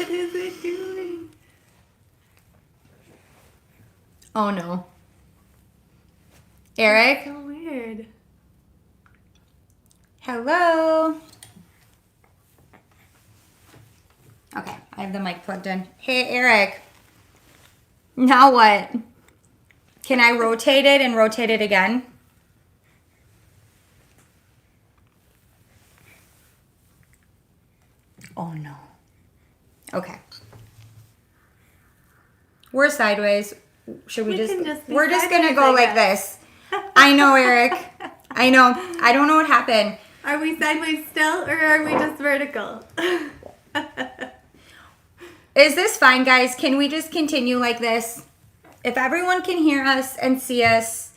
is it doing? Oh no. Eric? So weird. Hello? Okay, I have the mic plugged in. Hey, Eric. Now what? Can I rotate it and rotate it again? Oh no. Okay. We're sideways. Should we just be we're just gonna sideways, go I like guess. this. I know, Eric. I know. I don't know what happened. Are we sideways still, or are we just vertical? Is this fine, guys? Can we just continue like this? If everyone can hear us and see us.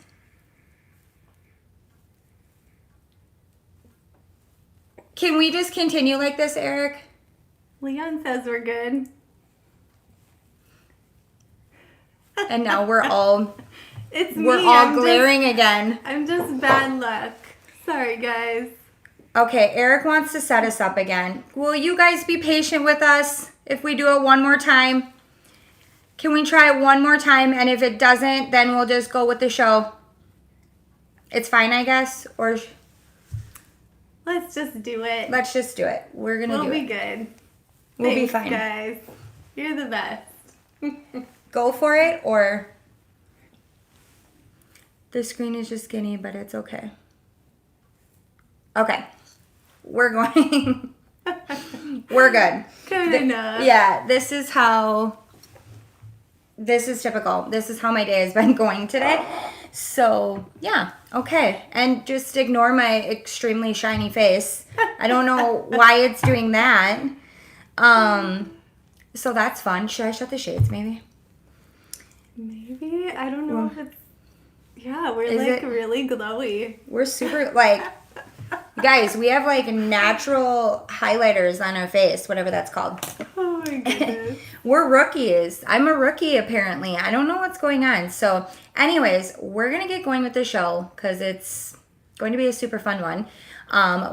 Can we just continue like this, Eric? Leon says we're good. And now we're all It's we're me. all glaring again. I'm just bad luck. Sorry, guys. Okay, Eric wants to set us up again. Will you guys be patient with us if we do it one more time? Can we try it one more time? And if it doesn't, then we'll just go with the show. It's fine, I guess? Or Let's just do it. let's just do it. We're going to do We'll it. be good. We'll be Thanks, fine. guys. You're the best. Go for it, or the screen is just skinny, but it's okay. Okay. We're going. We're good. Good enough. Yeah, this is typical. This is how my day has been going today. So, yeah, okay. And just ignore my extremely shiny face. I don't know why it's doing that. So that's fun. Should I shut the shades maybe? Maybe. I don't know if it's... Yeah, we're Is like it- really glowy. We're super, guys, we have natural highlighters on our face, whatever that's called. Oh my goodness. We're rookies. I'm a rookie, apparently. I don't know what's going on. So, anyways, we're going to get going with the show because it's going to be a super fun one.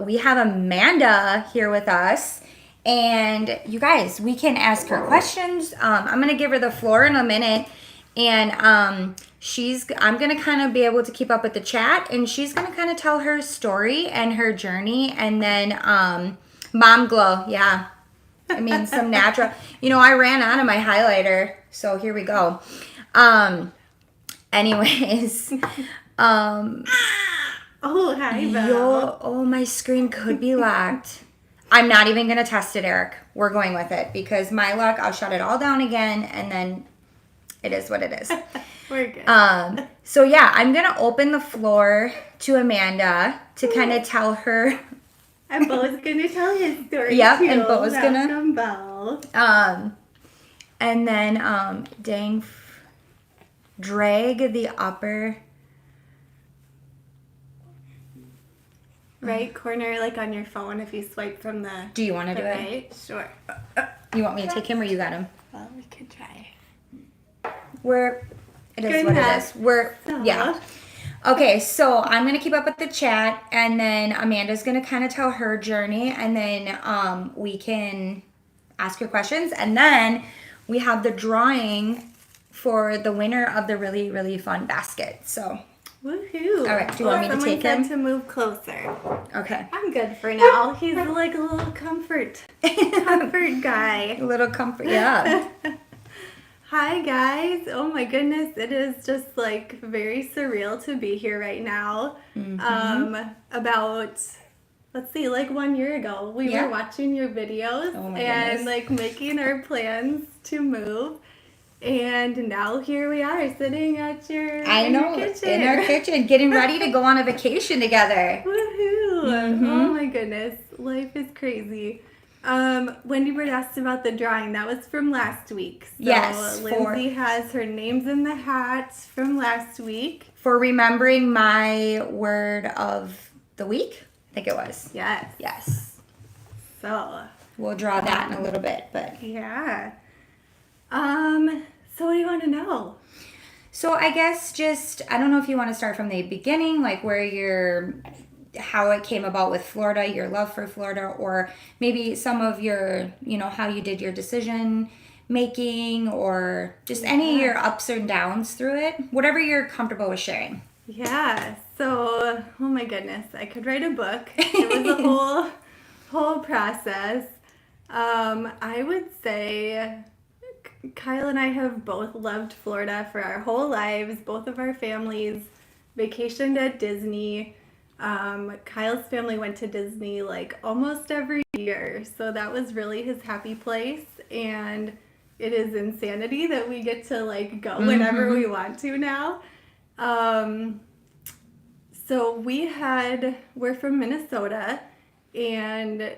We have Amanda here with us. And you guys, we can ask her questions. I'm going to give her the floor in a minute. And I'm going to kind of be able to keep up with the chat. And she's going to kind of tell her story and her journey. And then mom glow. Yeah. I mean, some natural. I ran out of my highlighter. So here we go. Anyways. Oh, hi, Belle. Oh, my screen could be locked. I'm not even going to test it, Eric. We're going with it because my luck, I'll shut it all down again and then it is what it is. We're good. So yeah, I'm going to open the floor to Amanda to kind of tell her. And Bo's going to tell his story Yep, too. and Bo's gonna- Welcome, Bo. And then, drag the upper. Right corner, like on your phone, if you swipe from the... Do you want to the do it? right? Sure. You want me to take him or you got him? Well, we could try. It is Good what enough. it is. Yeah. Okay, so I'm going to keep up with the chat, and then Amanda's going to kind of tell her journey, and then we can ask her questions, and then we have the drawing for the winner of the really, really fun basket. So, Woohoo. All right, do you want me to Someone take said him? to move closer. okay. I'm good for now. He's like a little comfort guy. A little comfort, yeah. Hi guys. Oh my goodness, it is just like very surreal to be here right now. About let's see, like 1 year ago, we Yeah. were watching your videos Oh my and goodness. like making our plans to move. And now here we are sitting at your In our kitchen, getting ready to go on a vacation together. Woohoo! Mm-hmm. Oh my goodness, life is crazy. Wendy Bird asked about the drawing. That was from last week. So Yes, Lindsay has her names in the hat from last week. For remembering my word of the week, I think it was. Yes. Yes. So, We'll draw that in a little bit, but... yeah. So what do you want to know? So I guess I don't know if you want to start from the beginning, like where your how it came about with Florida, your love for Florida, or maybe some of your, how you did your decision making, or just any of your ups and downs through it, whatever you're comfortable with sharing. Yeah, so, oh my goodness, I could write a book. It was a whole process. I would say Kyle and I have both loved Florida for our whole lives. Both of our families vacationed at Disney. Kyle's family went to Disney like almost every year, so that was really his happy place. And it is insanity that we get to like go whenever we want to now. So we're from Minnesota, and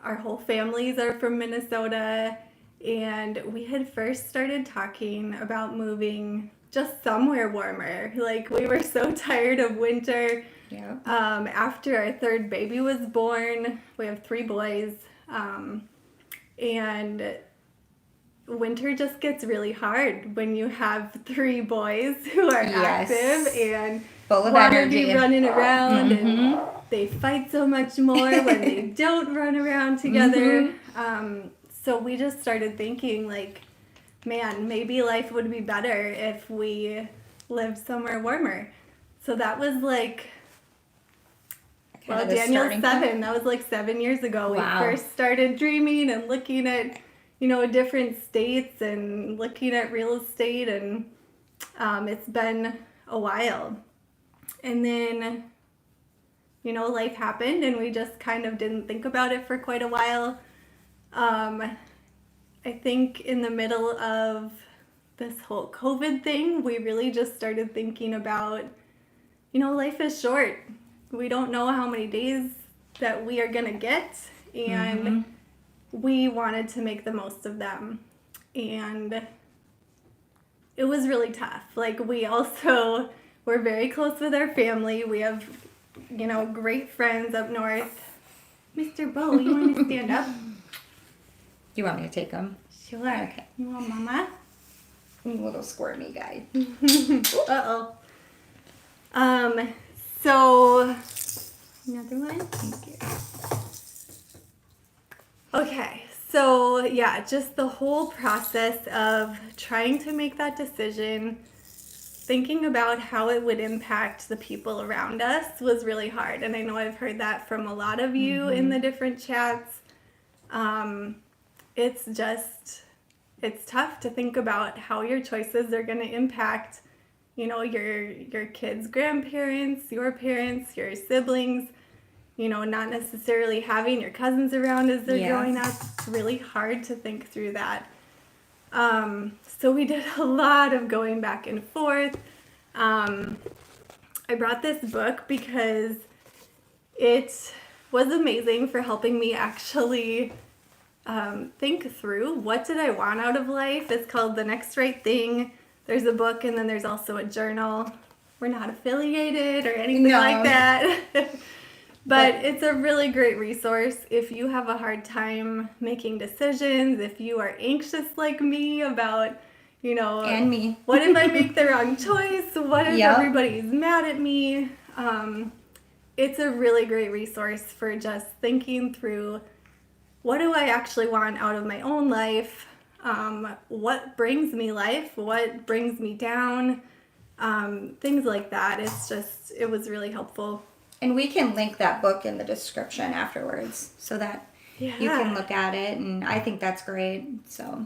our whole families are from Minnesota, and we had first started talking about moving just somewhere warmer. Like, we were so tired of winter. Yeah. After our third baby was born, we have 3 boys, and winter just gets really hard when you have 3 boys who are active and full of want to energy, be running around, and they fight so much more when they don't run around together. So we just started thinking, like, man, maybe life would be better if we lived somewhere warmer. So that was like, Daniel's 7. That was like 7 years ago. Wow. We first started dreaming and looking at, different states and looking at real estate, and it's been a while. And then, life happened, and we just kind of didn't think about it for quite a while. I think in the middle of this whole COVID thing, we really just started thinking about, life is short. We don't know how many days that we are going to get, and we wanted to make the most of them. And it was really tough. Like, we're very close with our family. We have, great friends up north. Mr. Bo, you want to stand up? You want me to take them? Sure. Okay. You want Mama? Little squirmy guy. Uh-oh. So, another one? Thank you. Okay, so yeah, just the whole process of trying to make that decision, thinking about how it would impact the people around us was really hard. And I know I've heard that from a lot of you in the different chats. It's tough to think about how your choices are going to impact, your kids' grandparents, your parents, your siblings, not necessarily having your cousins around as they're growing up. It's really hard to think through that. So we did a lot of going back and forth. I brought this book because it was amazing for helping me actually think through what did I want out of life. It's called The Next Right Thing. There's a book, and then there's also a journal. We're not affiliated or anything like that. But it's a really great resource if you have a hard time making decisions, if you are anxious like me about, and me. What if I make the wrong choice? What if everybody's mad at me? It's a really great resource for just thinking through, what do I actually want out of my own life? What brings me life? What brings me down? Things like that. It was really helpful. And we can link that book in the description afterwards so that you can look at it. And I think that's great. So.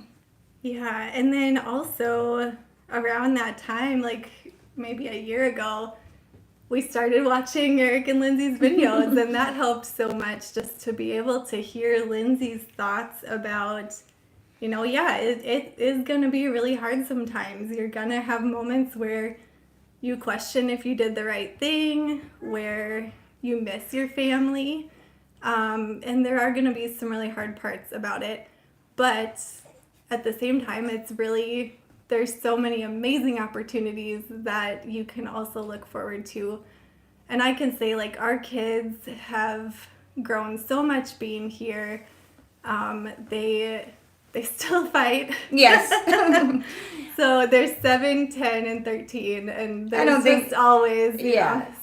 Yeah. And then also around that time, like maybe a year ago, we started watching Eric and Lindsay's videos, and that helped so much just to be able to hear Lindsay's thoughts about, it is going to be really hard sometimes. You're going to have moments where you question if you did the right thing, where you miss your family, and there are going to be some really hard parts about it. But at the same time, there's so many amazing opportunities that you can also look forward to. And I can say, like, our kids have grown so much being here. They still fight. Yes. So they're 7, 10, and 13, and there's always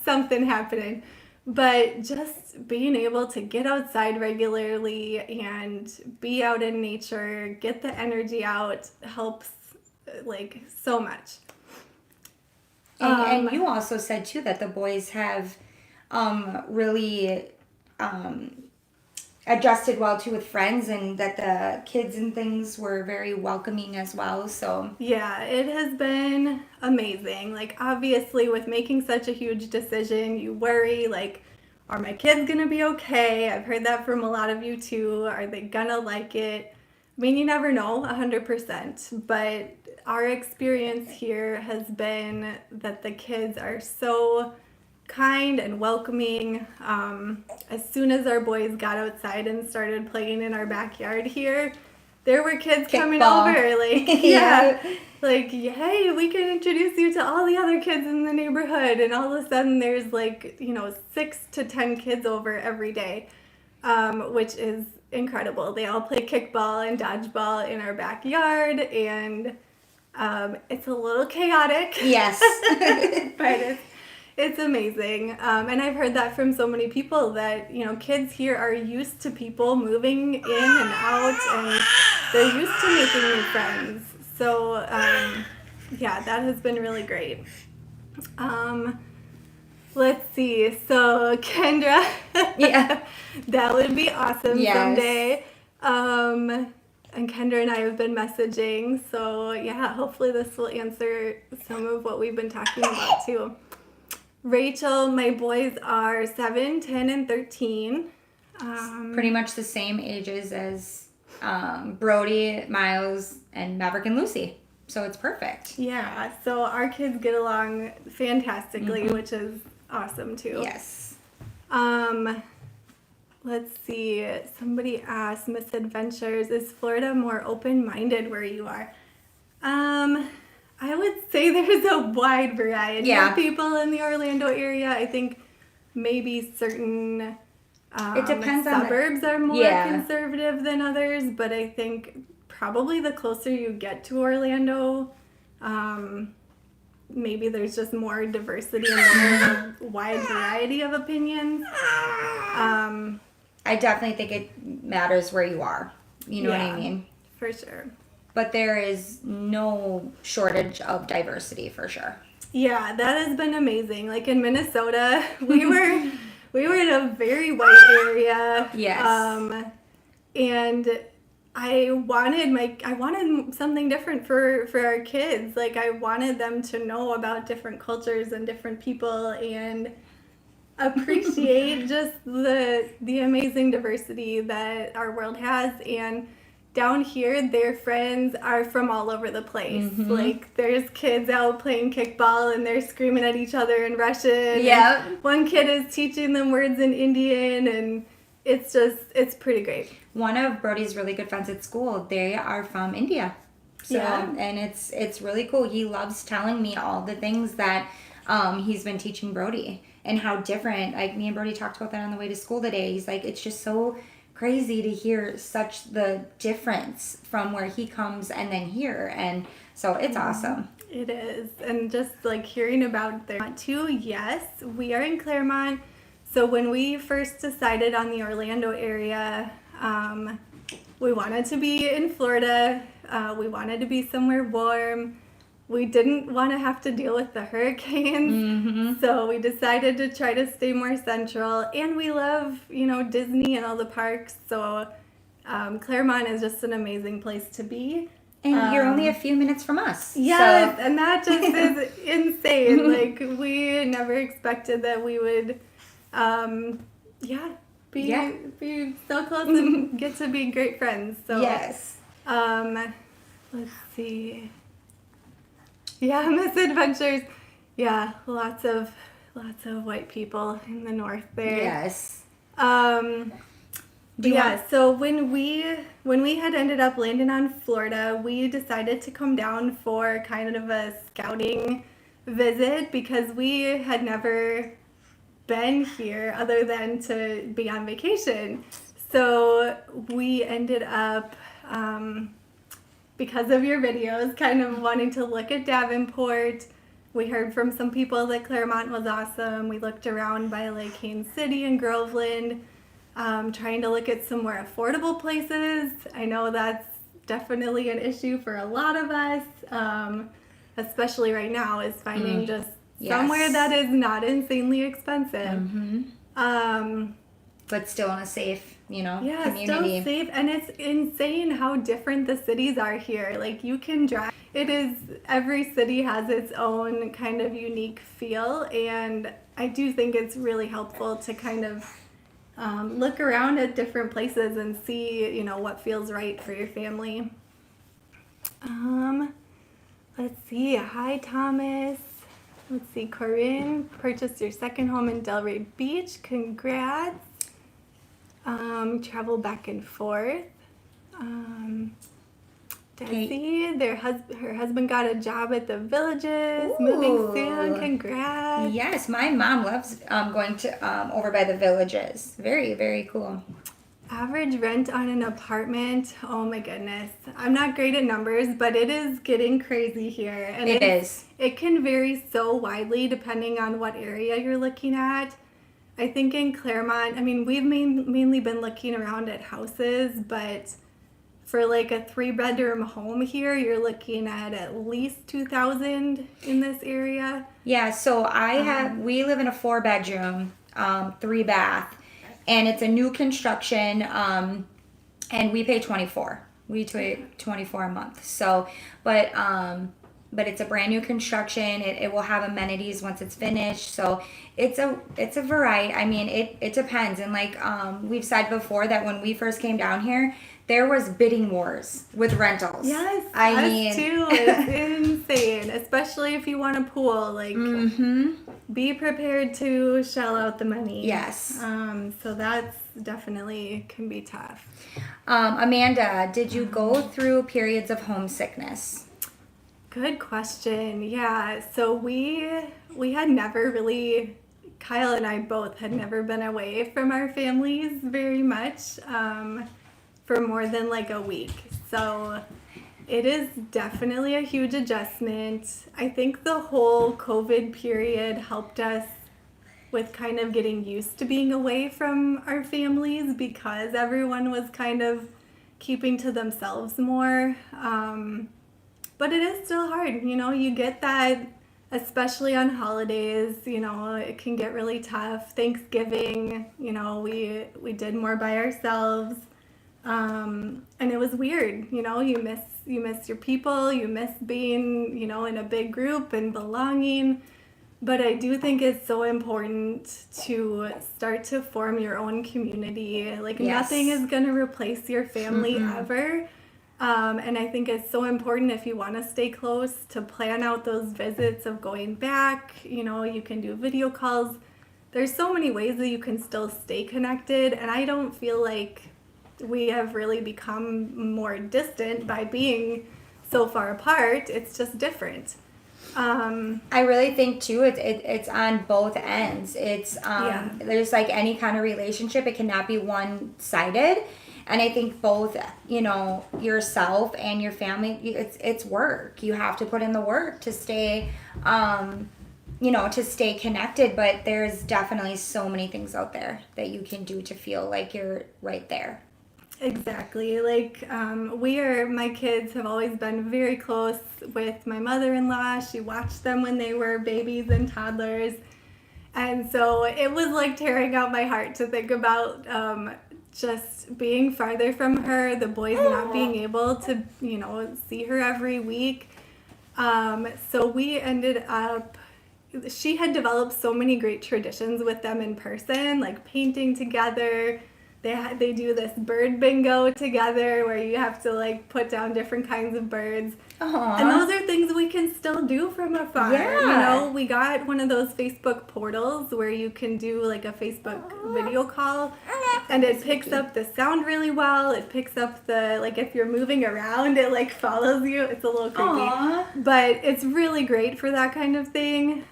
something happening. But just being able to get outside regularly and be out in nature, get the energy out, helps like so much. And you also said too that the boys have really adjusted well too with friends, and that the kids and things were very welcoming as well. So yeah, it has been amazing. Like, obviously, with making such a huge decision, you worry, like, are my kids gonna be okay? I've heard that from a lot of you too. Are they gonna like it? I mean, you never know 100%, but our experience here has been that the kids are so kind and welcoming. As soon as our boys got outside and started playing in our backyard here, there were kids coming over, like, yeah, like, hey, we can introduce you to all the other kids in the neighborhood. And all of a sudden there's like, 6 to 10 kids over every day, which is incredible. They all play kickball and dodgeball in our backyard, and it's a little chaotic. yes. But it's amazing. And I've heard that from so many people that, kids here are used to people moving in and out, and they're used to making new friends. So, yeah, that has been really great. Let's see. So, Kendra, Yeah. that would be awesome Yes. someday. And Kendra and I have been messaging. So, yeah, hopefully this will answer some of what we've been talking about too. Rachel, my boys are 7, 10, and 13. Pretty much the same ages as Brody, Miles, and Maverick and Lucy. So it's perfect. Yeah, so our kids get along fantastically, which is awesome too. Yes. Let's see. Somebody asked, Misadventures, is Florida more open-minded where you are? I would say there's a wide variety of people in the Orlando area. I think maybe certain It depends on suburbs are more conservative than others, but I think probably the closer you get to Orlando, maybe there's just more diversity and more of a wide variety of opinions. I definitely think it matters where you are. You know what I mean? For sure. But there is no shortage of diversity for sure. Yeah, that has been amazing. Like in Minnesota, we were in a very white area. Yes. And I wanted something different for our kids. Like, I wanted them to know about different cultures and different people and appreciate just the amazing diversity that our world has. And down here, their friends are from all over the place. Like, there's kids out playing kickball and they're screaming at each other in Russian. Yeah. One kid is teaching them words in Indian, and it's pretty great. One of Brody's really good friends at school, they are from India. So, and it's really cool. He loves telling me all the things that he's been teaching Brody and how different. Like, me and Brody talked about that on the way to school today. He's like, it's just so crazy to hear such the difference from where he comes and then here, and so it's awesome. It is. And just like hearing about their too. Yes, we are in Clermont. So when we first decided on the Orlando area, we wanted to be in Florida. We wanted to be somewhere warm. We didn't want to have to deal with the hurricanes, so we decided to try to stay more central. And we love, Disney and all the parks, so Clermont is just an amazing place to be. And you're only a few minutes from us. Yes, so. And that just is insane. Like, we never expected that we would, be so close and get to be great friends. So Yes. Let's see. Yeah, Misadventures. Yeah, lots of white people in the north there. Yes. So when we had ended up landing on Florida, we decided to come down for kind of a scouting visit because we had never been here other than to be on vacation. So we ended up because of your videos, kind of wanting to look at Davenport. we heard from some people that Clermont was awesome. We looked around by like Haines City and Groveland, trying to look at some more affordable places. I know that's definitely an issue for a lot of us, especially right now, is finding just somewhere that is not insanely expensive. But still in a safe, Yeah, community. still safe. And it's insane how different the cities are here. Like, you can drive. Every city has its own kind of unique feel. And I do think it's really helpful to kind of look around at different places and see, what feels right for your family. Let's see. Hi, Thomas. Let's see. Corinne purchased your second home in Delray Beach. Congrats. Travel back and forth. Desi, her husband got a job at the Villages. Ooh. Moving soon. Congrats. Yes, my mom loves going to over by the Villages. Very, very cool. Average rent on an apartment. Oh my goodness. I'm not great at numbers, but it is getting crazy here. And It is. It can vary so widely depending on what area you're looking at. I think in Clermont, we've mainly been looking around at houses, but for like a 3-bedroom home here, you're looking at least $2,000 in this area. Yeah, so we live in a 4-bedroom, 3-bath, and it's a new construction, and we pay $24. We pay $24 a month. So, but it's a brand new construction. It will have amenities once it's finished. So it's a variety. It depends. And like we've said before, that when we first came down here, there was bidding wars with rentals. Yes, us too. It's insane, especially if you want a pool. Like, be prepared to shell out the money. Yes. So that's definitely can be tough. Amanda, did you go through periods of homesickness? Good question. Yeah. So we had never really, Kyle and I both had never been away from our families very much for more than like a week. So it is definitely a huge adjustment. I think the whole COVID period helped us with kind of getting used to being away from our families because everyone was kind of keeping to themselves more. But it is still hard, you get that, especially on holidays, it can get really tough. Thanksgiving, we did more by ourselves. And it was weird, you miss your people, you miss being, in a big group and belonging. But I do think it's so important to start to form your own community. Like, nothing is going to replace your family ever. And I think it's so important if you want to stay close to plan out those visits of going back. You can do video calls. There's so many ways that you can still stay connected. And I don't feel like we have really become more distant by being so far apart. It's just different. I really think too it's on both ends. It's there's like any kind of relationship, it cannot be one-sided. And I think both, yourself and your family, it's work. You have to put in the work to stay, to stay connected. But there's definitely so many things out there that you can do to feel like you're right there. Exactly. Like, my kids have always been very close with my mother-in-law. She watched them when they were babies and toddlers. And so it was like tearing out my heart to think about, just being farther from her, the boys not being able to, see her every week. So we ended up, she had developed so many great traditions with them in person, like painting together. They do this bird bingo together where you have to like put down different kinds of birds. Aww. And those are things we can still do from afar. Yeah. We got one of those Facebook portals where you can do like a Facebook video call, and it picks up the sound really well. It picks up if you're moving around, it like follows you. It's a little creepy. Aww. But it's really great for that kind of thing.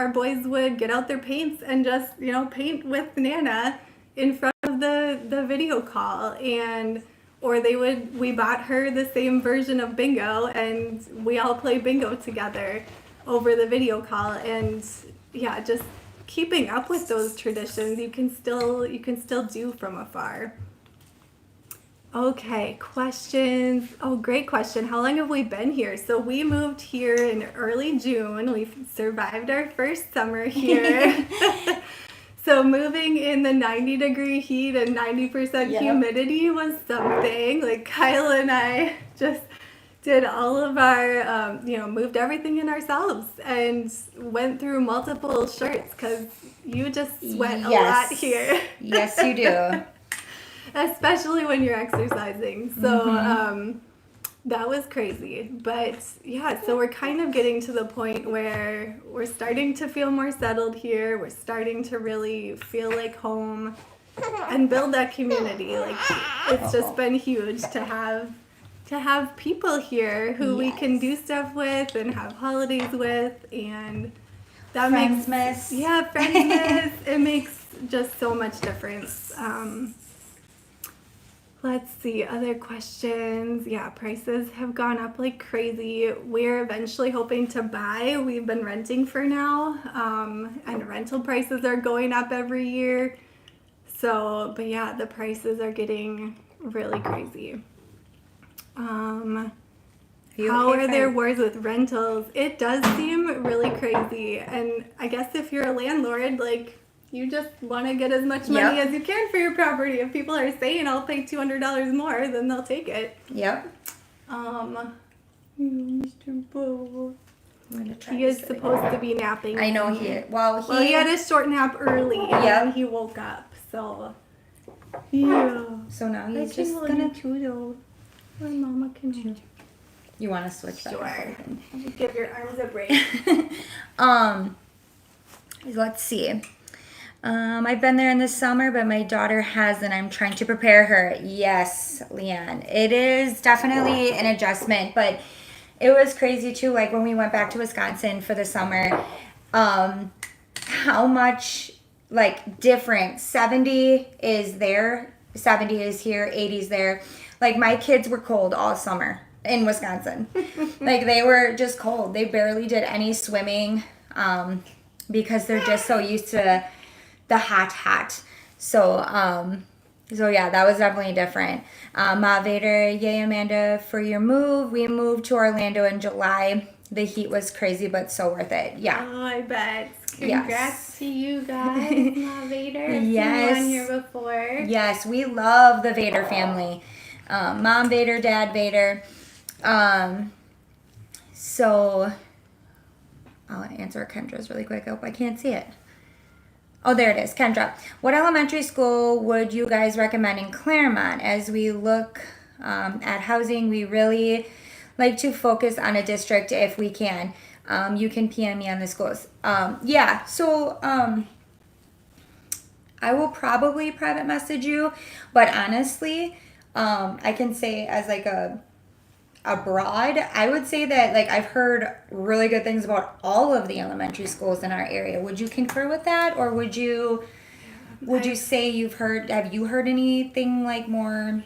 Our boys would get out their paints and just, paint with Nana in front of the video call. And or we bought her the same version of bingo, and we all play bingo together over the video call. And yeah, just keeping up with those traditions you can still do from afar. Okay, questions. Oh, great question. How long have we been here? So we moved here in early June. We've survived our first summer here. So moving in the 90-degree heat and 90% humidity was something. Like Kyle and I just did all of our, moved everything in ourselves and went through multiple shirts because you just sweat a lot here. Yes, you do. Especially when you're exercising. So that was crazy. But yeah, so we're kind of getting to the point where we're starting to feel more settled here. We're starting to really feel like home and build that community. Like it's just been huge to have people here who we can do stuff with and have holidays with, and that Friendsmas. Friendsmas. It makes just so much difference. Let's see, other questions. Yeah, prices have gone up like crazy. We're eventually hoping to buy. We've been renting for now, and rental prices are going up every year. So, but yeah, the prices are getting really crazy. How are there wars with rentals? It does seem really crazy. And I guess if you're a landlord, like, you just want to get as much money as you can for your property. If people are saying I'll pay $200 more, then they'll take it. Yep. Mr. Bo. He is supposed to be napping. I know he had a short nap early and then he woke up. So yeah. So now he's just gonna though. My mama can hold you. You want to switch that? Sure. Give your arms a break. Let's see. I've been there in the summer, but my daughter hasn't. I'm trying to prepare her. Yes, Leanne. It is definitely an adjustment, but it was crazy too. Like when we went back to Wisconsin for the summer, how much like different 70 is there, 70 is here, 80 is there. Like my kids were cold all summer in Wisconsin. Like they were just cold. They barely did any swimming because they're just so used to the hot. So yeah, that was definitely different. Ma Vader, yay Amanda for your move. We moved to Orlando in July. The heat was crazy, but so worth it. Yeah. Oh, I bet. Congrats to you guys, Ma Vader. I've seen you on here before. Yes, we love the Vader family. Mom Vader, Dad Vader. So I'll answer Kendra's really quick. I hope I can't see it. Oh, there it is. Kendra, what elementary school would you guys recommend in Clermont? As we look at housing, we really like to focus on a district if we can. You can PM me on the schools. I will probably private message you, but honestly, I can say as like abroad, I would say that like I've heard really good things about all of the elementary schools in our area. Would you concur with that, or would you say have you heard anything like more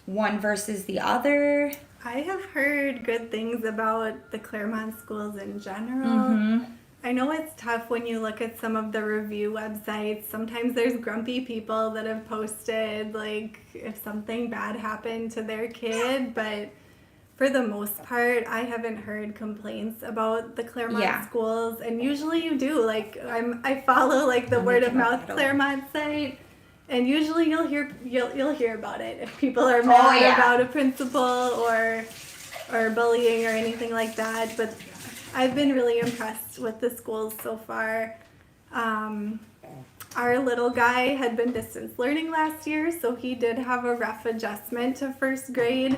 one versus the other? I have heard good things about the Clermont schools in general. I know it's tough when you look at some of the review websites. Sometimes there's grumpy people that have posted like if something bad happened to their kid, but for the most part, I haven't heard complaints about the Clermont schools, and usually you do. Like I follow like the word of mouth Clermont site, and usually you'll hear about it if people are mad about a principal or bullying or anything like that. But I've been really impressed with the schools so far. Our little guy had been distance learning last year, so he did have a rough adjustment to first grade.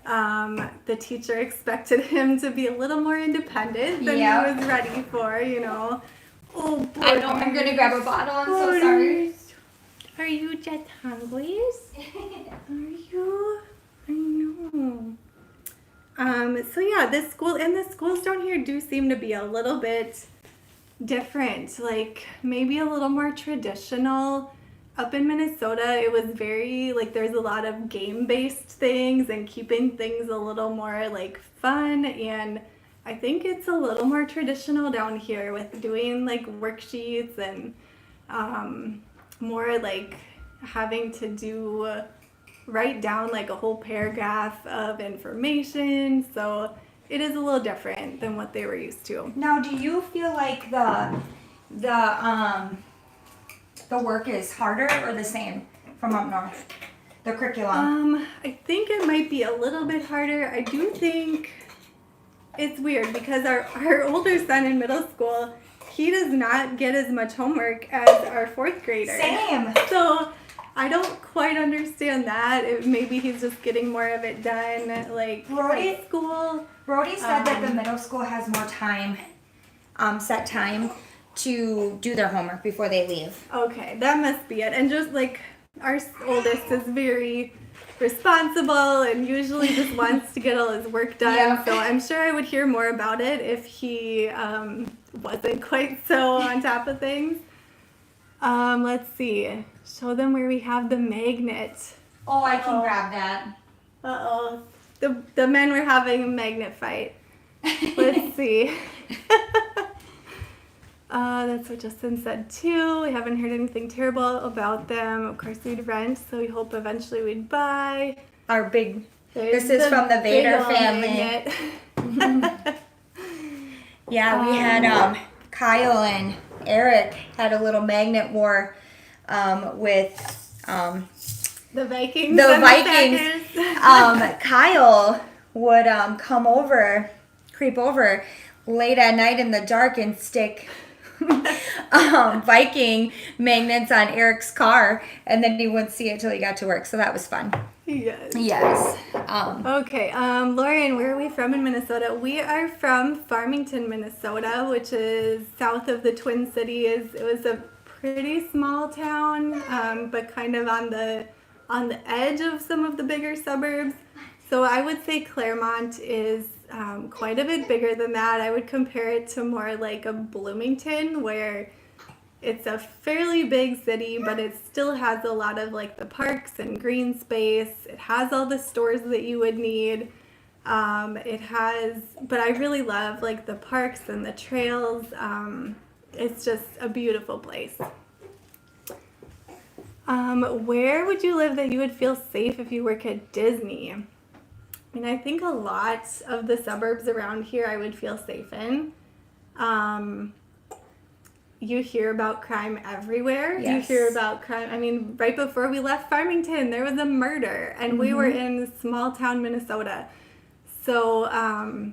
The teacher expected him to be a little more independent than he was ready for, Oh, boy. I know, I'm going to grab a bottle. I'm so sorry. Are you just hungry? Are you? I know. So yeah, the schools down here do seem to be a little bit different, like maybe a little more traditional. up in Minnesota, it was very, like, there's a lot of game-based things and keeping things a little more, like, fun, and I think it's a little more traditional down here with doing, like, worksheets and more, like, having to write down, like, a whole paragraph of information, so it is a little different than what they were used to. Now, do you feel like the work is harder or the same from up north? The curriculum? I think it might be a little bit harder. I do think it's weird because our older son in middle school, he does not get as much homework as our fourth grader. Same. So I don't quite understand that. Maybe he's just getting more of it done, like high school. Brody said that the middle school has more time, set time to do their homework before they leave. Okay, that must be it. And just like our oldest is very responsible and usually just wants to get all his work done. Yeah. So I'm sure I would hear more about it if he wasn't quite so on top of things. Let's see. Show them where we have the magnet. Oh, I can grab that. Uh-oh. The men were having a magnet fight. Let's see. That's what Justin said too. We haven't heard anything terrible about them. Of course, we'd rent, so we hope eventually we'd buy. This is from the Vader family. Yeah, we had Kyle and Eric had a little magnet war with the Vikings. The Vikings. Kyle would creep over late at night in the dark and stick Viking magnets on Eric's car, and then he wouldn't see it till he got to work. So that was fun. Yes. Okay. Lauren, where are we from in Minnesota? We are from Farmington, Minnesota, which is south of the Twin Cities. It was a pretty small town, but kind of on the edge of some of the bigger suburbs. So I would say Clermont is quite a bit bigger than that. I would compare it to more like a Bloomington, where it's a fairly big city, but it still has a lot of like the parks and green space. It has all the stores that you would need. But I really love like the parks and the trails. It's just a beautiful place. Where would you live that you would feel safe if you work at Disney? I mean, I think a lot of the suburbs around here I would feel safe in. You hear about crime everywhere. Yes. You hear about crime. I mean, right before we left Farmington, there was a murder, and we were in small town Minnesota. So, I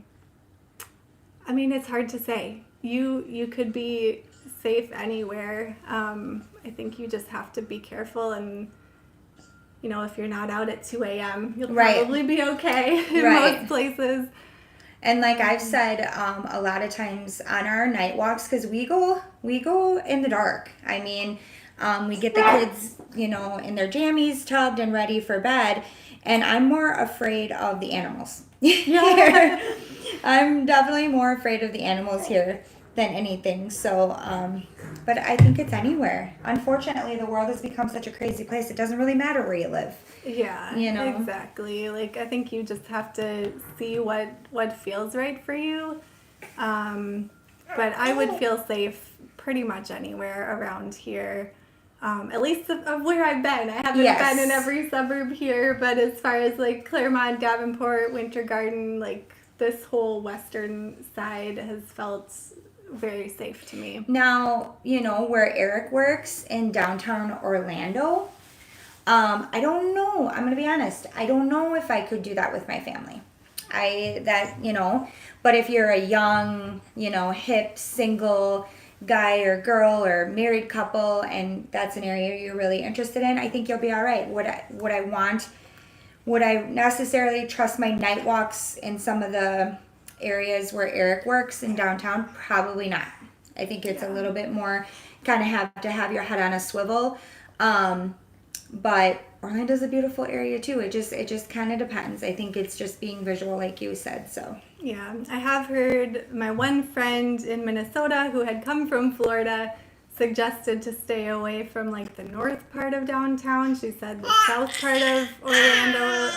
mean, it's hard to say. You could be safe anywhere. I think you just have to be careful, and you know, if you're not out at 2 a.m., you'll probably be okay in most places. And like I've said a lot of times on our night walks, because we go in the dark. I mean, we get the kids, you know, in their jammies tubbed and ready for bed, and I'm more afraid of the animals here. I'm definitely more afraid of the animals here than anything. So, but I think it's anywhere. Unfortunately, the world has become such a crazy place. It doesn't really matter where you live. Yeah, you know? Exactly. Like, I think you just have to see what feels right for you. But I would feel safe pretty much anywhere around here. At least of where I've been. I haven't been in every suburb here, but as far as like Clermont, Davenport, Winter Garden, like this whole western side has felt very safe to me. Now, you know, where Eric works in downtown Orlando, I don't know. I'm going to be honest. I don't know if I could do that with my family. But if you're a young, you know, hip, single guy or girl or married couple, and that's an area you're really interested in, I think you'll be all right. Would I necessarily trust my night walks in some of the areas where Eric works in downtown? Probably not. I think it's a little bit more kind of have to have your head on a swivel. But Orlando's a beautiful area too. It just kind of depends. I think it's just being visual, like you said. So yeah, I have heard my one friend in Minnesota who had come from Florida suggested to stay away from like the north part of downtown. She said the south part of Orlando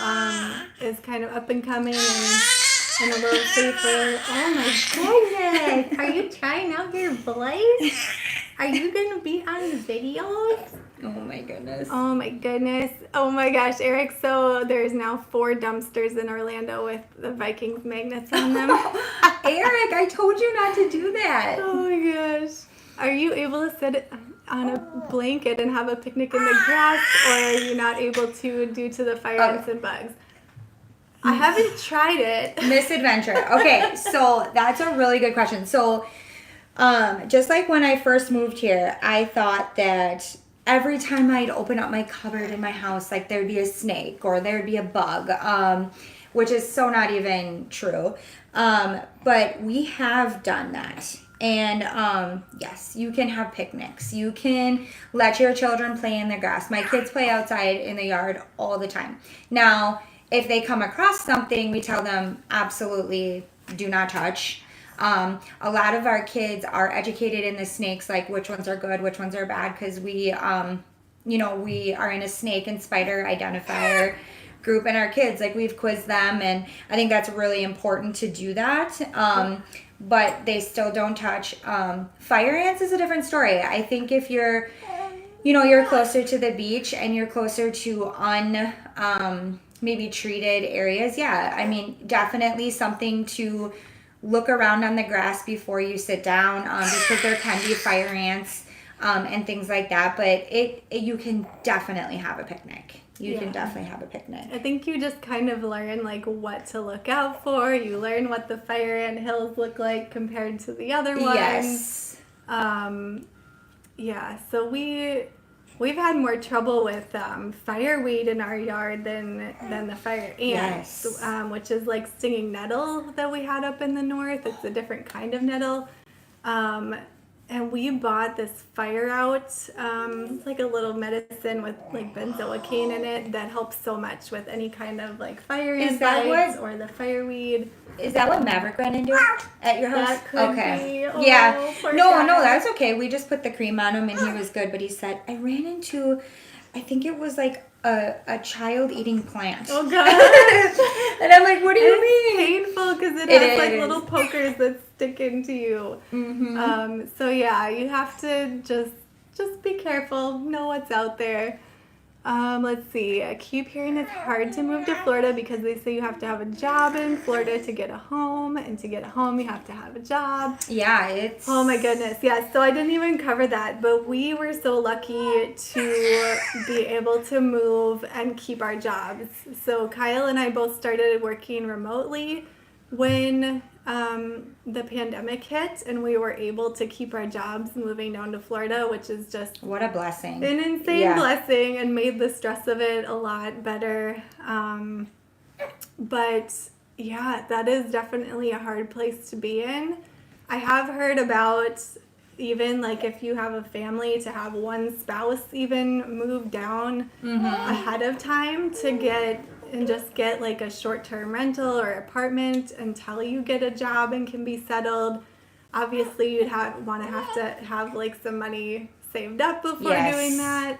is kind of up and coming and a little safer. Oh my goodness! Are you trying out your voice? Are you gonna be on videos? Oh my goodness. Oh my goodness. Oh my gosh, Eric. So there's now 4 dumpsters in Orlando with the Vikings magnets on them. Eric, I told you not to do that. Oh my gosh. Are you able to sit on a blanket and have a picnic in the grass, or are you not able to due to the fire ants and bugs? I haven't tried it. Misadventure. Okay, so that's a really good question. So, just like when I first moved here, I thought that every time I'd open up my cupboard in my house, like there'd be a snake or there'd be a bug, which is so not even true. But we have done that. And yes, you can have picnics. You can let your children play in the grass. My kids play outside in the yard all the time. Now, if they come across something, we tell them absolutely do not touch. A lot of our kids are educated in the snakes, like which ones are good, which ones are bad, because we are in a snake and spider identifier group, and our kids, like, we've quizzed them, and I think that's really important to do that. But they still don't touch. Fire ants is a different story. I think if you're closer to the beach and you're closer to maybe treated areas, yeah, I mean, definitely something to look around on the grass before you sit down, just because there can be fire ants and things like that. But you can definitely have a picnic. You can definitely have a picnic. I think you just kind of learn like what to look out for. You learn what the fire ant hills look like compared to the other ones. Yes. Yeah. So we've had more trouble with fireweed in our yard than the fire ants, yes. Which is like stinging nettle that we had up in the north. It's a different kind of nettle. And we bought this fire out. It's like a little medicine with like benzocaine in it that helps so much with any kind of like fire ant bites or the fireweed. Is that what Maverick ran into at your house? That could be. Oh, yeah. No, guy. that's okay. We just put the cream on him and he was good. But he said, I ran into, I think it was like a child eating plant. Oh, God. And I'm like, what do you mean? It's painful because it has like little pokers that stick into you. Mm-hmm. So yeah, you have to just be careful. Know what's out there. Let's see. I keep hearing it's hard to move to Florida because they say you have to have a job in Florida to get a home, and to get a home you have to have a job. Yeah, it's... Oh my goodness. Yeah, so I didn't even cover that, but we were so lucky to be able to move and keep our jobs. So Kyle and I both started working remotely when the pandemic hit, and we were able to keep our jobs moving down to Florida, which is just what a blessing, an insane blessing, and made the stress of it a lot better. But yeah, that is definitely a hard place to be in. I have heard about even like if you have a family, to have one spouse even move down ahead of time to get like a short-term rental or apartment until you get a job and can be settled. Obviously, you'd have to have like some money saved up before doing that.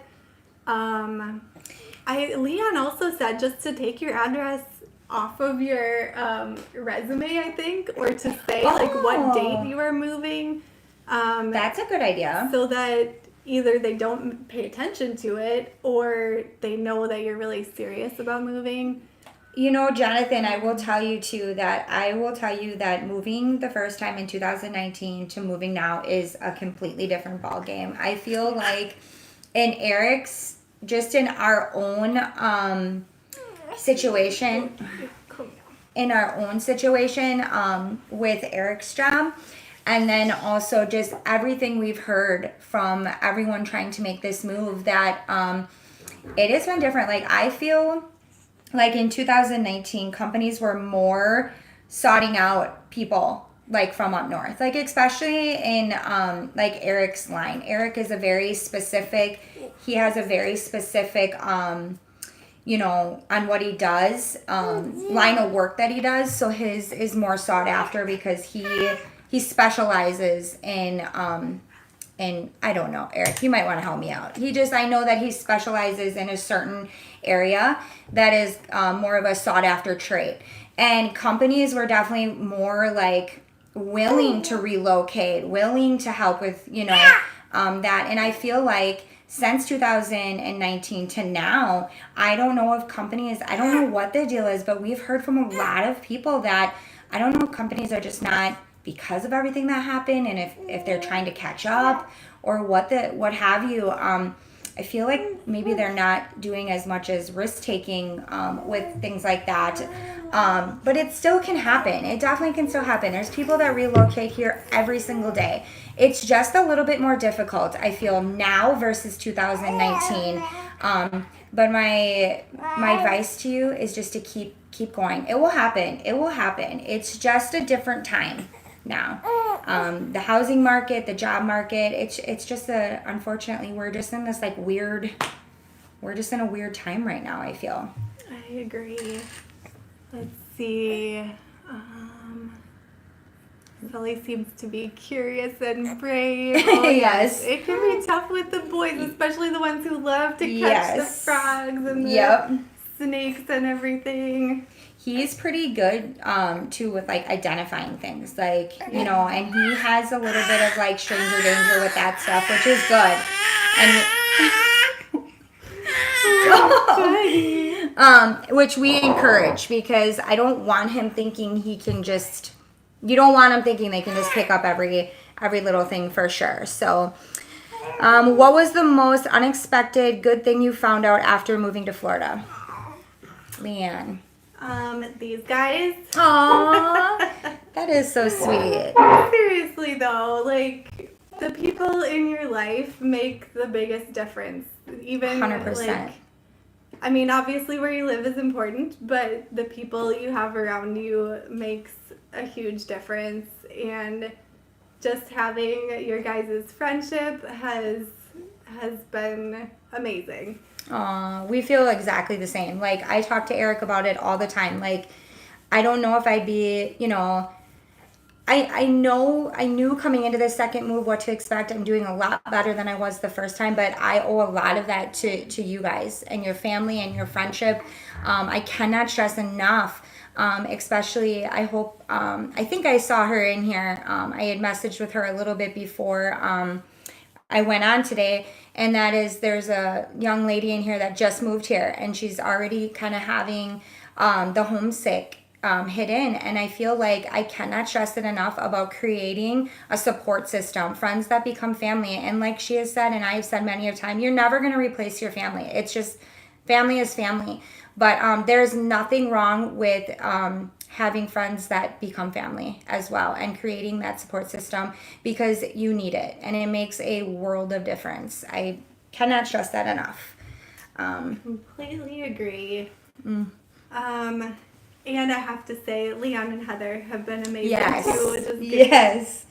Leon also said just to take your address off of your resume, I think, or to say like what date you are moving. That's a good idea. So that either they don't pay attention to it or they know that you're really serious about moving. You know, Jonathan, I will tell you that moving the first time in 2019 to moving now is a completely different ball game. I feel like in Eric's, just in our own situation, with Eric's job, and then also just everything we've heard from everyone trying to make this move, that it has been different. Like, I feel like in 2019, companies were more sorting out people like from up north, like especially in like Eric's line. Eric is he has a very specific on what he does, line of work that he does. So his is more sought after because he specializes in and I don't know, Eric, you might want to help me out. I know that he specializes in a certain area that is more of a sought after trade. And companies were definitely more like willing to relocate, willing to help with, that. And I feel like since 2019 to now, I don't know if companies, I don't know what the deal is, but we've heard from a lot of people that I don't know if companies are just not, because of everything that happened, and if they're trying to catch up or what have you. I feel like maybe they're not doing as much as risk taking with things like that. But it still can happen. It definitely can still happen. There's people that relocate here every single day. It's just a little bit more difficult, I feel, now versus 2019. But my advice to you is just to keep going. It will happen. It will happen. It's just a different time now. The housing market, the job market, it's just unfortunately, we're just in this we're just in a weird time right now, I feel. I agree. Let's see. Sully seems to be curious and brave. Oh, yes. It can be tough with the boys, especially the ones who love to catch the frogs and the snakes and everything. He's pretty good too with identifying things, and he has a little bit of stranger danger with that stuff, which is good. And which we encourage, because I don't want him thinking he can just. You don't want them thinking they can just pick up every little thing, for sure. So, what was the most unexpected good thing you found out after moving to Florida? Leanne. These guys. Aww, that is so sweet. Seriously though, the people in your life make the biggest difference. Even 100%. Obviously where you live is important, but the people you have around you makes a huge difference. And just having your guys' friendship has been amazing. We feel exactly the same. I talk to Eric about it all the time. I don't know if I'd be, I knew coming into the second move what to expect. I'm doing a lot better than I was the first time, but I owe a lot of that to you guys and your family and your friendship. I cannot stress enough, especially I hope, I think I saw her in here. I had messaged with her a little bit before I went on today, and that is there's a young lady in here that just moved here, and she's already kind of having the homesick hit in. And I feel like I cannot stress it enough about creating a support system, friends that become family. And like she has said, and I have said many a time, you're never going to replace your family. It's just family is family. But there's nothing wrong with having friends that become family as well, and creating that support system, because you need it and it makes a world of difference. I cannot stress that enough. Completely agree. And I have to say, Leon and Heather have been amazing too. Yes.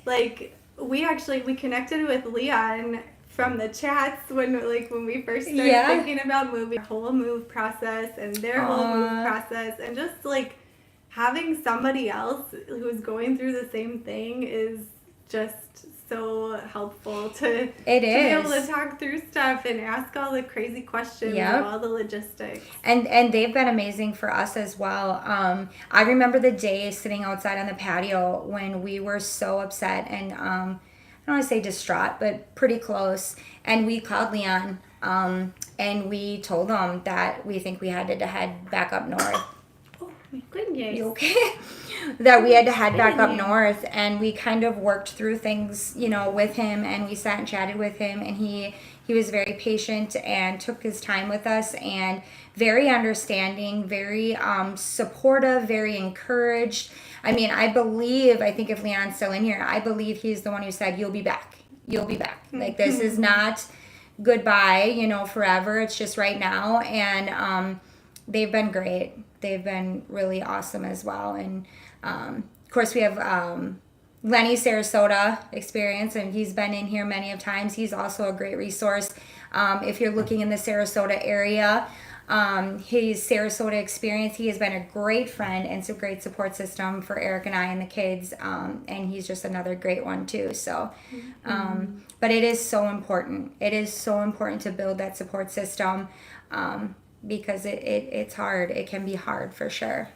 We connected with Leon from the chats when we first started thinking about moving. Our whole move process and their whole move process, and just having somebody else who's going through the same thing is just so helpful to be able to talk through stuff and ask all the crazy questions and all the logistics. And they've been amazing for us as well. I remember the day sitting outside on the patio when we were so upset and I don't want to say distraught, but pretty close. And we called Leon and we told him that we think we had to head back up north. My goodness. You okay? That we had to head back up north, and we kind of worked through things, with him, and we sat and chatted with him, and he was very patient and took his time with us, and very understanding, very supportive, very encouraged. I think if Leon's still in here, I believe he's the one who said, you'll be back. You'll be back. This is not goodbye, forever. It's just right now. And they've been great. They've been really awesome as well. And of course we have Lenny Sarasota experience, and he's been in here many of times. He's also a great resource if you're looking in the Sarasota area. his Sarasota experience. He has been a great friend and a great support system for Eric and I and the kids. And he's just another great one too. So, but it is so important. It is so important to build that support system because it's hard. It can be hard for sure.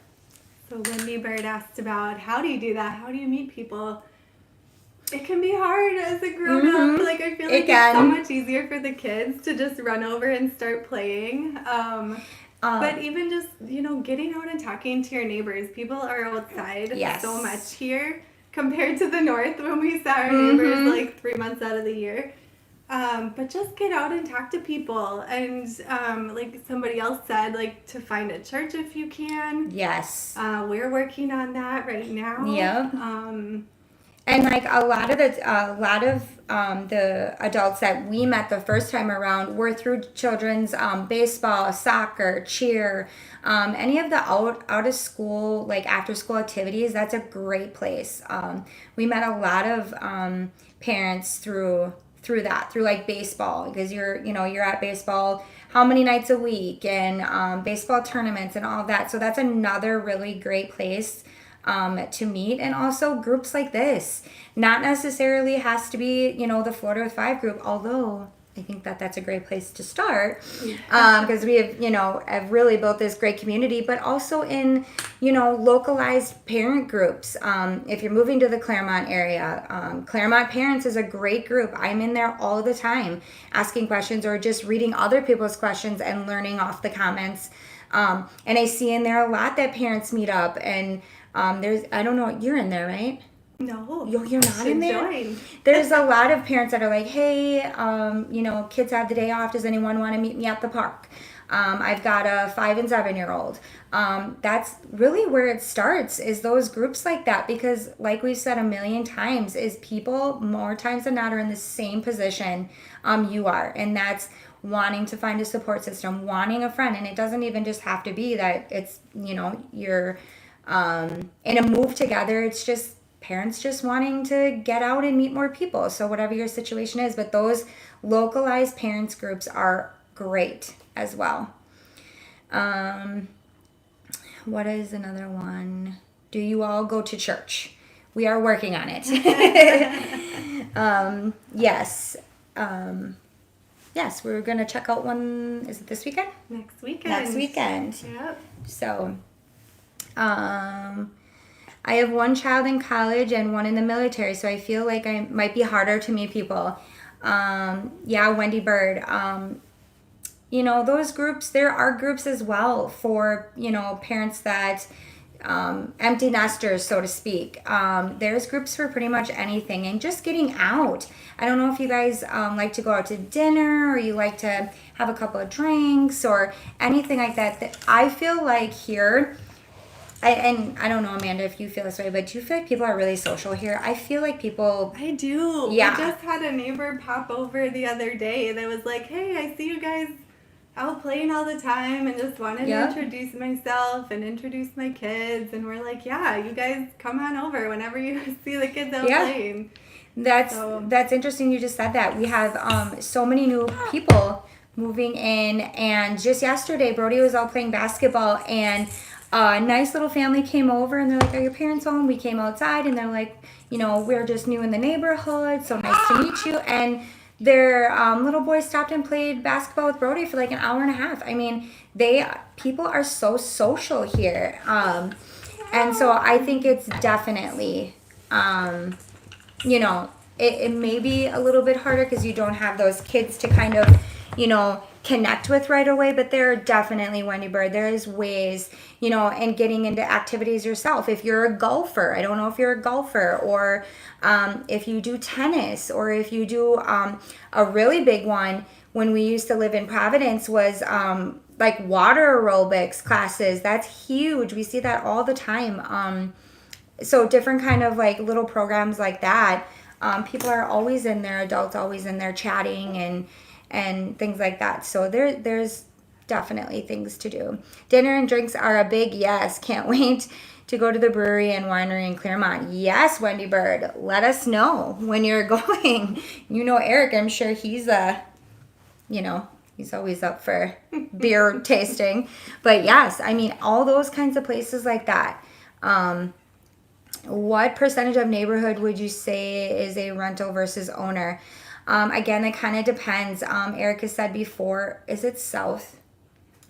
So Wendy Bird asked about how do you do that? How do you meet people? It can be hard as a grown-up. Like, I feel like it's so much easier for the kids to just run over and start playing. But even just, getting out and talking to your neighbors. People are outside so much here compared to the north when we saw our neighbors like 3 months out of the year. But just get out and talk to people. And like somebody else said, like to find a church if you can. Yes. We're working on that right now. Yep. And like a lot of the adults that we met the first time around were through children's baseball, soccer, cheer, any of the out of school, like after school activities. That's a great place. We met a lot of parents through like baseball, because you're at baseball how many nights a week, and baseball tournaments and all of that. So that's another really great place to meet. And also groups like this, not necessarily has to be the Florida with 5 group, although I think that's a great place to start, because we have really built this great community. But also in localized parent groups. If you're moving to the Clermont area, Clermont Parents is a great group. I'm in there all the time asking questions or just reading other people's questions and learning off the comments. And I see in there a lot that parents meet up, and I don't know, you're in there, right? No. You're not in there? Join. There's a lot of parents that are like, hey, kids have the day off. Does anyone want to meet me at the park? I've got a 5 and 7-year-old. That's really where it starts, is those groups like that, because like we've said a million times, is people more times than not are in the same position you are. And that's wanting to find a support system, wanting a friend. And it doesn't even just have to be that it's, you're in a move together. It's just parents just wanting to get out and meet more people. So whatever your situation is, but those localized parents groups are great as well. What is another one? Do you all go to church? We are working on it. Yes. Yes, we're going to check out one. Is it this weekend? Next weekend. Next weekend. Yep. So, I have one child in college and one in the military, so I feel like I might be harder to meet people. Wendy Bird. Those groups, there are groups as well for, parents that, empty nesters, so to speak. There's groups for pretty much anything, and just getting out. I don't know if you guys like to go out to dinner, or you like to have a couple of drinks or anything like that. I feel like here, and I don't know, Amanda, if you feel this way, but do you feel like people are really social here? I feel like people... I do. Yeah. I just had a neighbor pop over the other day that was like, hey, I see you guys out playing all the time, and just wanted to introduce myself and introduce my kids. And we're like, yeah, you guys come on over whenever you see the kids out playing. That's interesting you just said that. We have so many new people moving in, and just yesterday Brody was out playing basketball, and a nice little family came over, and they're like, are your parents home? We came outside, and they're like, we're just new in the neighborhood, so nice to meet you. And their little boy stopped and played basketball with Brody for like an hour and a half. I mean, people are so social here. And so I think it's definitely, it may be a little bit harder because you don't have those kids to kind of, connect with right away, but there are definitely, Wendy Bird, there is ways, and getting into activities yourself. If you're a golfer, I don't know if you're a golfer, or if you do tennis, or if you do a really big one when we used to live in Providence was like water aerobics classes. That's huge. We see that all the time. So different kind of like little programs like that. People are always in there, adults always in there chatting and things like that. So there's definitely things to do. Dinner and drinks are a big yes. Can't wait to go to the brewery and winery in Clermont. Yes, Wendy Bird, let us know when you're going. Eric, I'm sure he's He's always up for beer tasting. But yes, I mean, all those kinds of places like that. What percentage of neighborhood would you say is a rental versus owner? Again, it kind of depends. Erica said before, is it south?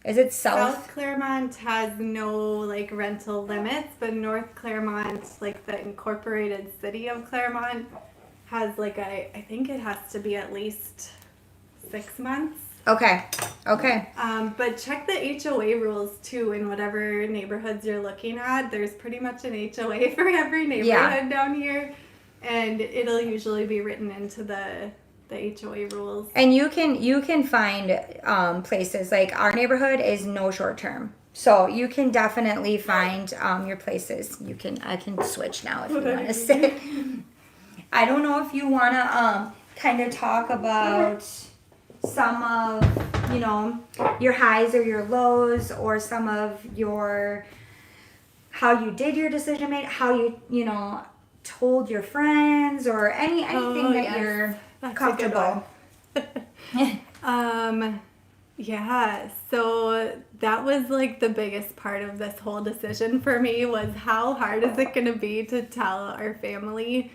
Is it south? South Clermont has no like rental limits, but North Clermont, like the incorporated city of Clermont, has like I think it has to be at least 6 months. Okay. But check the HOA rules too in whatever neighborhoods you're looking at. There's pretty much an HOA for every neighborhood down here, and it'll usually be written into the HOA rules. And you can find places like our neighborhood is no short term, so you can definitely find your places. I can switch now if you want to say. I don't know if you want to kind of talk about some of your highs or your lows, or some of your how you did your decision made, how you told your friends, or anything that you're comfortable. Yeah, so that was like the biggest part of this whole decision for me, was how hard is it going to be to tell our family.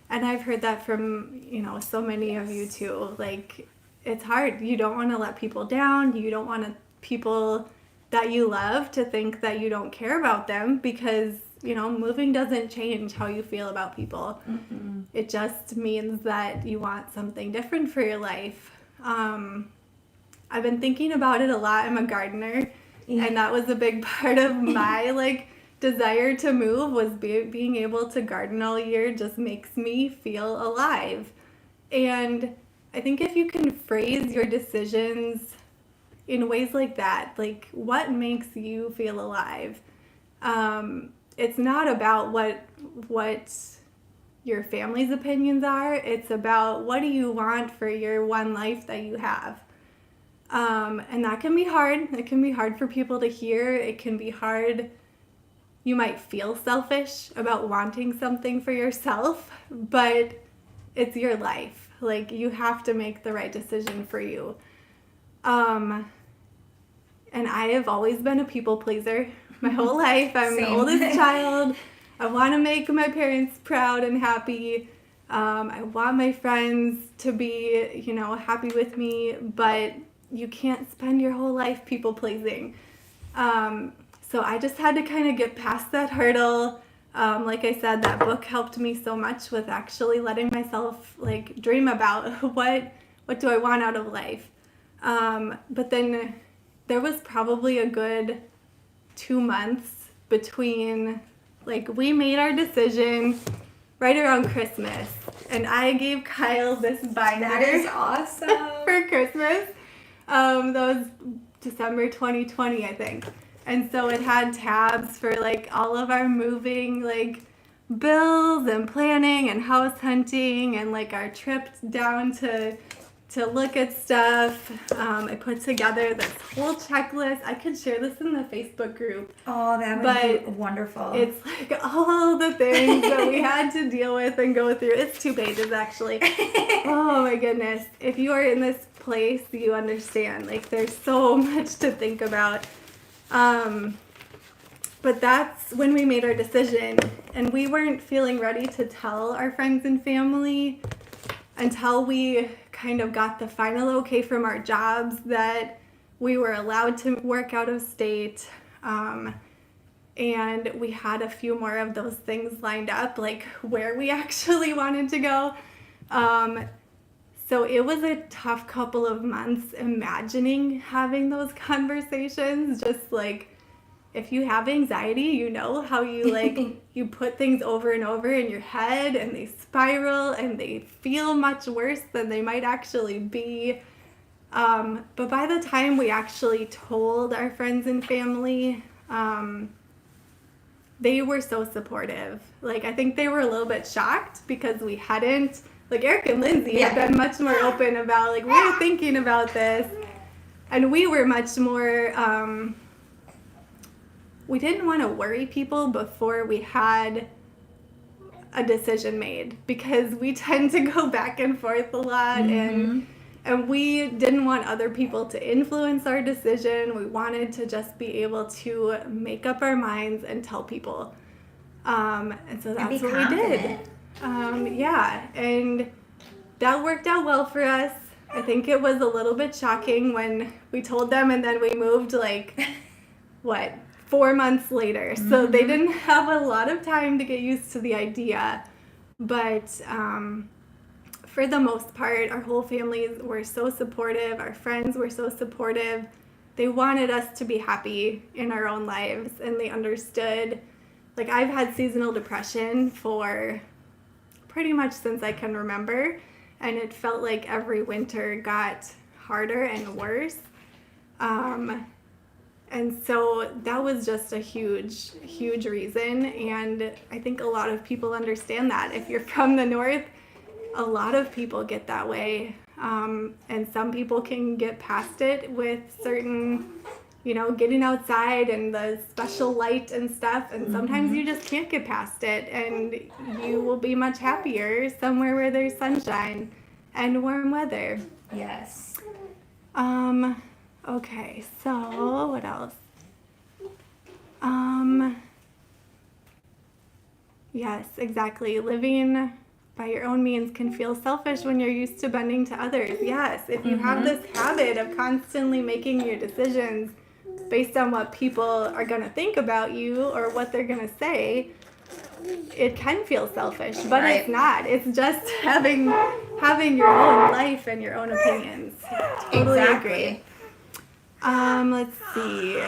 And I've heard that from so many of you too. Like, it's hard. You don't want to let people down. You don't want people that you love to think that you don't care about them, because moving doesn't change how you feel about people. Mm-hmm. It just means that you want something different for your life. I've been thinking about it a lot. I'm a gardener, and that was a big part of my desire to move, was being able to garden all year. Just makes me feel alive. And I think if you can phrase your decisions in ways like that, like what makes you feel alive, it's not about what your family's opinions are. It's about what do you want for your one life that you have. And that can be hard. It can be hard for people to hear. It can be hard. You might feel selfish about wanting something for yourself, but it's your life. Like, you have to make the right decision for you. And I have always been a people pleaser my whole life. I'm the oldest child. I want to make my parents proud and happy. I want my friends to be, happy with me, but you can't spend your whole life people pleasing. So I just had to kind of get past that hurdle. Like I said, that book helped me so much with actually letting myself dream about what do I want out of life. But then there was probably a good 2 months between, we made our decision right around Christmas, and I gave Kyle this binder. That is awesome. For Christmas. That was December 2020, I think. And so it had tabs for all of our moving bills and planning and house hunting and our trip down to look at stuff. I put together this whole checklist. I could share this in the Facebook group. Oh, that would be wonderful. It's all the things that we had to deal with and go through. It's 2 pages actually. Oh my goodness. If you are in this place, you understand. There's so much to think about. But that's when we made our decision, and we weren't feeling ready to tell our friends and family until we kind of got the final okay from our jobs that we were allowed to work out of state. And we had a few more of those things lined up, where we actually wanted to go. So it was a tough couple of months imagining having those conversations. Just if you have anxiety, how you you put things over and over in your head, and they spiral and they feel much worse than they might actually be. But by the time we actually told our friends and family, they were so supportive. I think they were a little bit shocked because we hadn't, Eric and Lindsay had been much more open about, we were thinking about this. And we were much more, we didn't want to worry people before we had a decision made, because we tend to go back and forth a lot. And And we didn't want other people to influence our decision. We wanted to just be able to make up our minds and tell people. And so that's what we did. Yeah, and that worked out well for us. I think it was a little bit shocking when we told them and then we moved 4 months later. So they didn't have a lot of time to get used to the idea. But for the most part, our whole families were so supportive. Our friends were so supportive. They wanted us to be happy in our own lives, and they understood. Like, I've had seasonal depression for pretty much since I can remember, and it felt like every winter got harder and worse. And so that was just a huge, huge reason, and I think a lot of people understand that. If you're from the north, a lot of people get that way, and some people can get past it with certain, getting outside and the special light and stuff, and sometimes you just can't get past it, and you will be much happier somewhere where there's sunshine and warm weather. Yes. Okay, so what else? Yes, exactly. Living by your own means can feel selfish when you're used to bending to others. Yes, if you have this habit of constantly making your decisions based on what people are going to think about you or what they're going to say, it can feel selfish, but It's not. It's just having your own life and your own opinions. Totally agree. Let's see.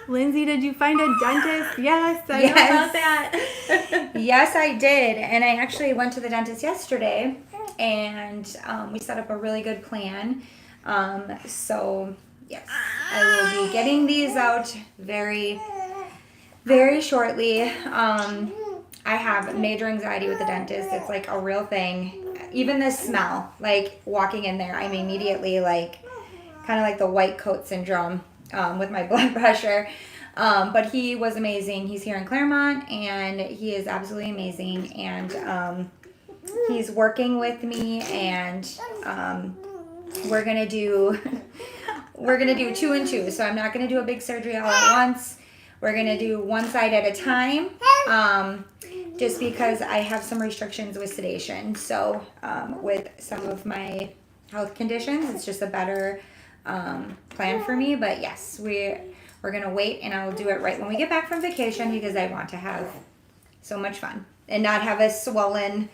Lindsay, did you find a dentist? Yes, I know about that. Yes, I did. And I actually went to the dentist yesterday, and we set up a really good plan. So, yes, I will be getting these out very, very shortly. I have major anxiety with the dentist. It's like a real thing. Even the smell, like walking in there, I'm immediately kind of like the white coat syndrome with my blood pressure. But he was amazing. He's here in Clermont, and he is absolutely amazing. And he's working with me, and we're gonna do 2 and 2. So I'm not gonna do a big surgery all at once. We're gonna do one side at a time. Just because I have some restrictions with sedation. So with some of my health conditions, it's just a better plan for me. But yes, we're gonna wait, and I'll do it right when we get back from vacation, because I want to have so much fun and not have a swollen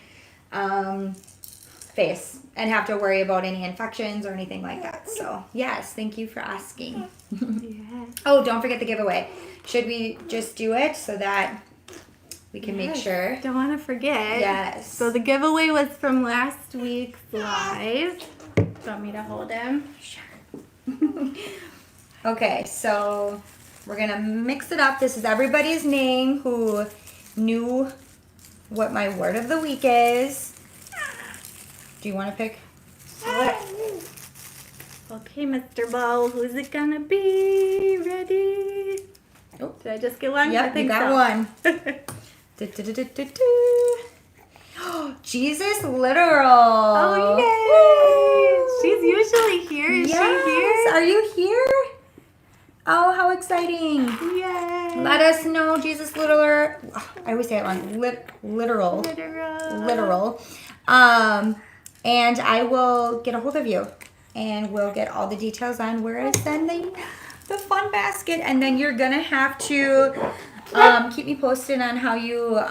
face and have to worry about any infections or anything like that. So yes, thank you for asking. Yes. Oh, don't forget the giveaway. Should we just do it so that we can make sure? Don't want to forget. Yes. So the giveaway was from last week's live. Do you want me to hold him? Sure. Okay, so we're going to mix it up. This is everybody's name who knew what my word of the week is. Do you want to pick? Okay, Mr. Bo, who's it going to be? Ready? Oh. Did I just get one? Yep, I think you got so. one. Jesus literal. Oh, yay! She's usually here. Is she here? Are you here? Oh, how exciting. Yay! Let us know, Jesus literal. I always say it wrong. Literal. And I will get a hold of you, and we'll get all the details on where I send the fun basket. And then you're going to have to keep me posted on how you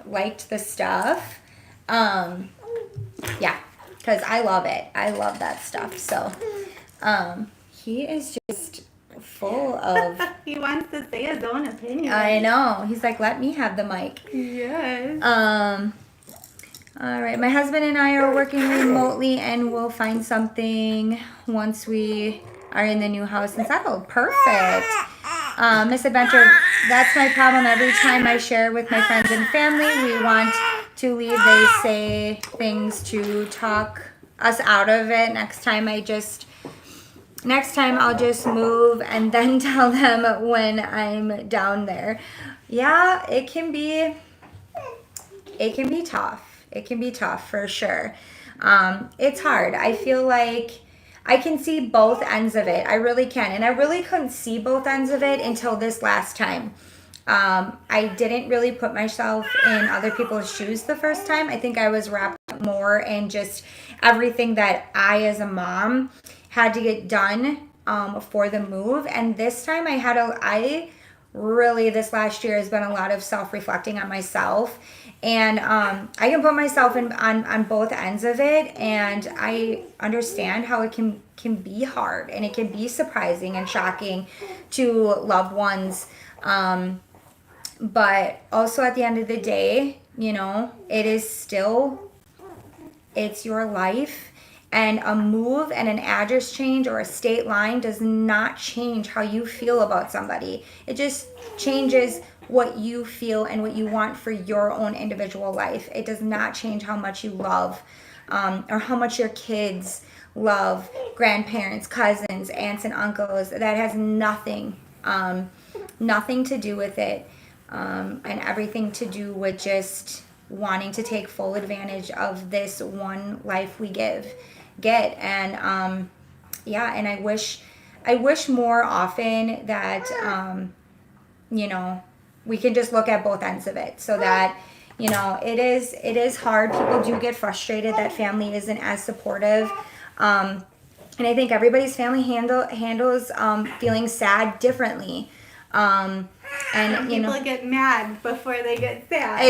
liked the stuff. Yeah, because I love it. I love that stuff. So he is just full of... He wants to say his own opinion. I know. He's like, let me have the mic. Yes. All right. My husband and I are working remotely, and we'll find something once we are in the new house and settled. Perfect. Misadventure, that's my problem. Every time I share with my friends and family, we want to leave. They say things to talk us out of it. Next time I'll just move and then tell them when I'm down there. Yeah, it can be tough. It can be tough for sure. It's hard. I feel like I can see both ends of it. I really can. And I really couldn't see both ends of it until this last time. I didn't really put myself in other people's shoes the first time. I think I was wrapped more in just everything that I, as a mom, had to get done for the move. And this time I really, this last year has been a lot of self-reflecting on myself. And I can put myself on both ends of it. And I understand how it can be hard and it can be surprising and shocking to loved ones. But also at the end of the day, it's your life, and a move and an address change or a state line does not change how you feel about somebody. It just changes what you feel and what you want for your own individual life. It does not change how much you love or how much your kids love grandparents, cousins, aunts, and uncles. That has nothing to do with it. And everything to do with just wanting to take full advantage of this one life we get. And and I wish more often that we can just look at both ends of it, so that it is hard. People do get frustrated that family isn't as supportive. And I think everybody's family handles feeling sad differently. And people get mad before they get sad.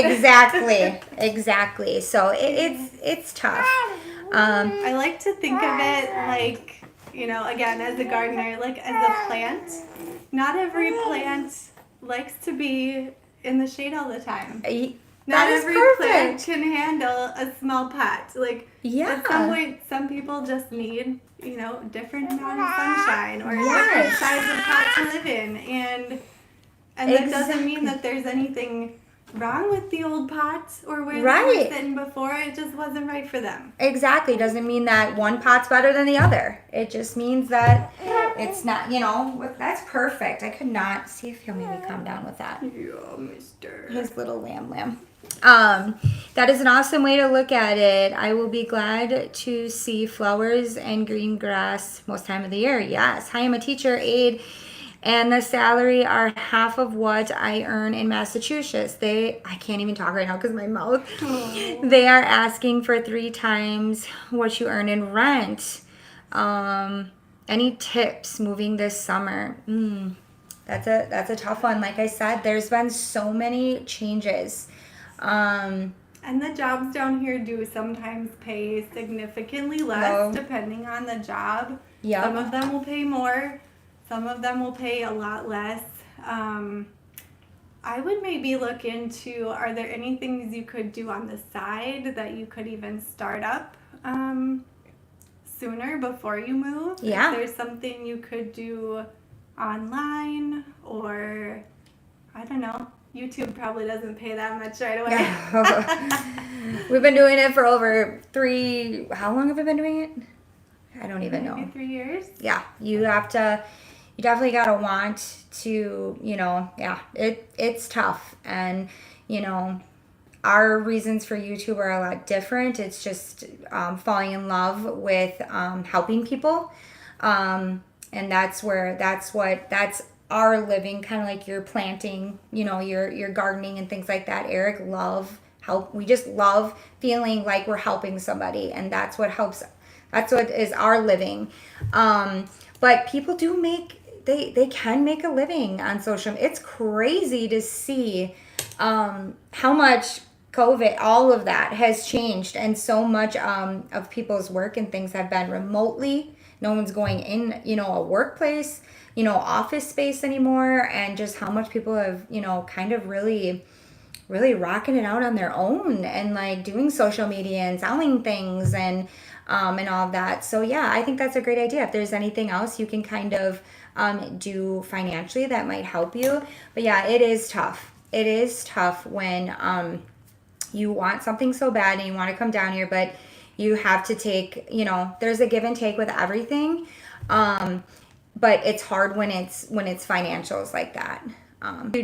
Exactly. So it's tough. I like to think of it like, again, as a gardener, like as a plant. Not every plant likes to be in the shade all the time. Not every plant can handle a small pot. Like, at some point, some people just need, different amount of sunshine or a different size of pot to live in. And that doesn't mean that there's anything wrong with the old pot or where they were sitting before. It just wasn't right for them. Exactly. Doesn't mean that one pot's better than the other. It just means that it's not, that's perfect. I could not see if he'll maybe calm down with that. Yeah, mister. His little lamb. That is an awesome way to look at it. I will be glad to see flowers and green grass most time of the year. Yes. Hi, I'm a teacher aide, and the salary are half of what I earn in Massachusetts. I can't even talk right now because my mouth. They are asking for 3 times what you earn in rent. Any tips moving this summer? That's a tough one. Like I said, there's been so many changes. And the jobs down here do sometimes pay significantly less depending on the job. Yep. Some of them will pay more. Some of them will pay a lot less. I would maybe look into, are there any things you could do on the side that you could even start up sooner before you move? Yeah. If there's something you could do online, or, I don't know, YouTube probably doesn't pay that much right away. We've been doing it for over how long have we been doing it? I don't even know. Maybe 3 years? Yeah, you definitely gotta want to, it's tough. And, our reasons for YouTube are a lot different. It's just falling in love with helping people. And that's our living, kind of like your planting, your gardening and things like that. Eric we just love feeling like we're helping somebody, and that's what helps. That's what is our living. But people do they can make a living on social media. It's crazy to see how much COVID, all of that has changed, and so much of people's work and things have been remotely. No one's going in, a workplace, office space anymore, and just how much people have, kind of really rocking it out on their own, and like doing social media and selling things and all of that. So yeah, I think that's a great idea. If there's anything else you can kind of do financially that might help you. But yeah, it is tough. It is tough when you want something so bad and you want to come down here, but you have to take, there's a give and take with everything. But it's hard when it's financials like that.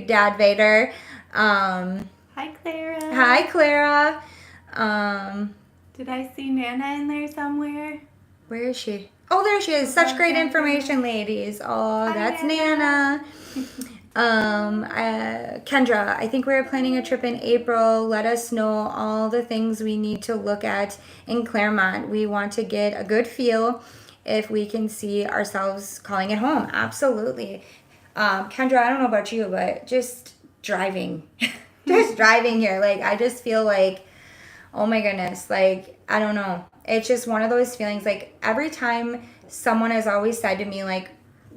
Dad Vader. Hi, Clara. Hi, Clara. Did I see Nana in there somewhere? Where is she? Oh, there she is. Such great information, ladies. Oh, Hi, that's Nana. Kendra, I think we're planning a trip in April. Let us know all the things we need to look at in Clermont. We want to get a good feel if we can see ourselves calling it home. Absolutely. Kendra, I don't know about you, but just driving, just driving here. Like, I just feel like, oh my goodness, like, I don't know. It's just one of those feelings. Like, every time someone has always said to me, like,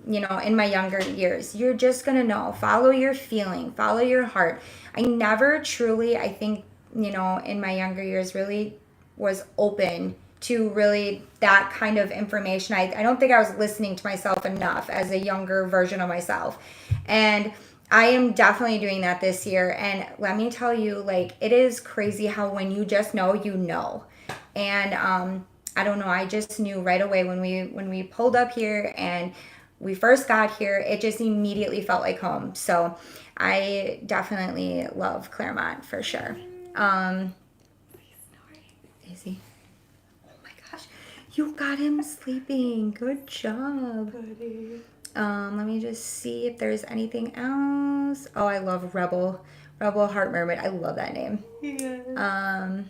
you know, in my younger years, you're just going to know, follow your feeling, follow your heart. I never truly, I think, you know, in my younger years really was open to really that kind of information. I don't think I was listening to myself enough as a younger version of myself. And I am definitely doing that this year. And let me tell you, like, it is crazy how when you just know, you know. And I don't know, I just knew right away when we pulled up here and we first got here, it just immediately felt like home. So I definitely love Clermont for sure. Is he? Oh my gosh. You got him sleeping. Good job. Goody. Let me just see if there's anything else. Oh, I love Rebel Heart Mermaid. I love that name. Yeah.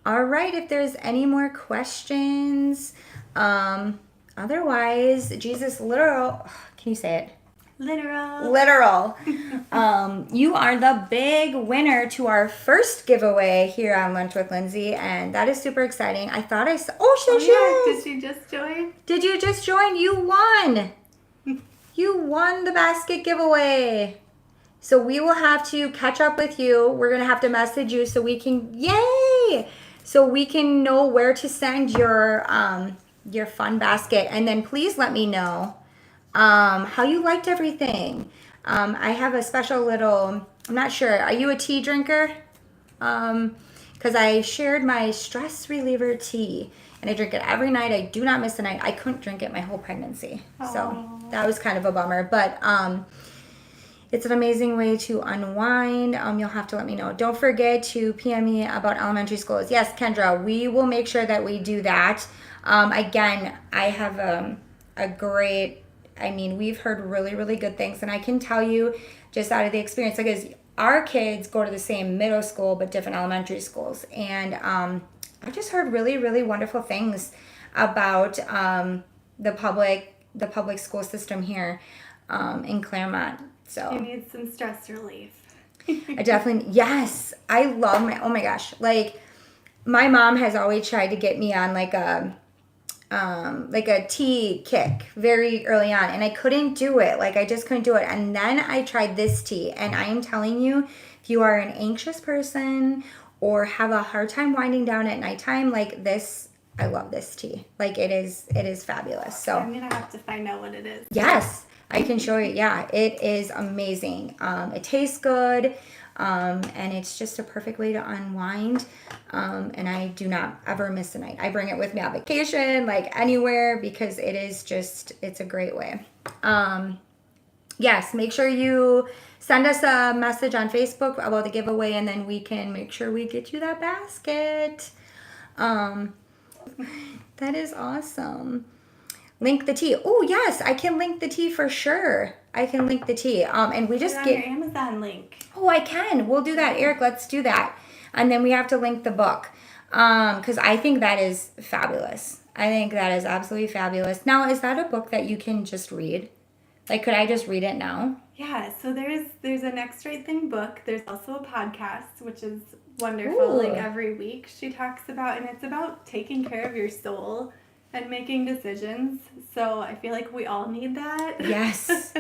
All right, if there's any more questions, otherwise, Jesus literal, can you say it? Literal. You are the big winner to our first giveaway here on Lunch with Lindsay, and that is super exciting. I thought I saw, there she is. Did she just join? Did you just join? You won. You won the basket giveaway. So we will have to catch up with you. We're going to have to message you so we can, yay! So we can know where to send your fun basket. And then please let me know how you liked everything. I have a special little, I'm not sure, are you a tea drinker? Because I shared my stress reliever tea. And I drink it every night. I do not miss a night. I couldn't drink it my whole pregnancy. So that was kind of a bummer. But it's an amazing way to unwind. You'll have to let me know. Don't forget to PM me about elementary schools. Yes, Kendra, we will make sure that we do that. Again, I have a great, I mean, we've heard really, really good things. And I can tell you just out of the experience, because our kids go to the same middle school but different elementary schools. And I just heard really, really wonderful things about the public school system here in Clermont. So You need some stress relief. I definitely, yes, I love oh my gosh, like my mom has always tried to get me on like a tea kick very early on, and I couldn't do it. Like, I just couldn't do it. And then I tried this tea, and I am telling you, if you are an anxious person or have a hard time winding down at nighttime, like this, I love this tea. Like, it is fabulous. So I'm gonna have to find out what it is. yes, I can show you. Yeah, it is amazing. It tastes good, and it's just a perfect way to unwind. And I do not ever miss a night. I bring it with me on vacation, like anywhere, because it is just, it's a great way. Yes, make sure you send us a message on Facebook about the giveaway, and then we can make sure we get you that basket. That is awesome. Link the tea. Oh, yes, I can link the tea for sure. I can link the tea. And we just Put it get on your Amazon link. Oh, I can. We'll do that. Eric, let's do that. And then we have to link the book. Because I think that is fabulous. I think that is absolutely fabulous. Now, is that a book that you can just read? Like, could I just read it now? Yeah, so there's a Next Right Thing book. There's also a podcast, which is wonderful. Ooh. Like, every week she talks about, and it's about taking care of your soul and making decisions. So I feel like we all need that. Yes.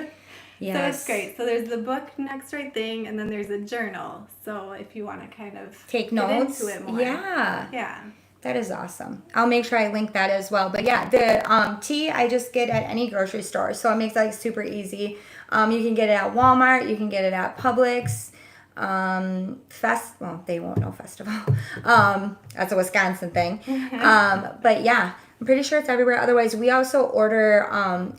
Yes. So it's great. So there's the book Next Right Thing, and then there's a journal. So if you want to kind of Take get notes. into it more. Yeah. Yeah. That is awesome. I'll make sure I link that as well. But yeah, the tea I just get at any grocery store. So it makes it like super easy. You can get it at Walmart. You can get it at Publix. Well, they won't know festival. That's a Wisconsin thing. But yeah, I'm pretty sure it's everywhere. Otherwise, we also order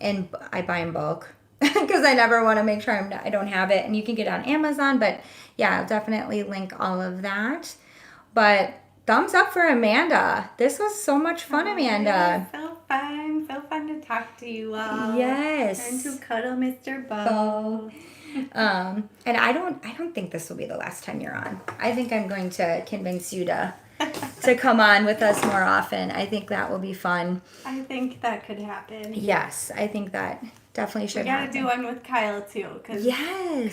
and I buy in bulk because I never want to make sure I don't have it. And you can get it on Amazon. But yeah, I'll definitely link all of that. But thumbs up for Amanda. This was so much fun, Amanda. So fun. So fun to talk to you all. Yes. And to cuddle Mr. Bo. And I don't think this will be the last time you're on. I think I'm going to convince you to come on with us more often. I think that will be fun. I think that could happen. Yes, I think that definitely should happen. We gotta do one with Kyle too, because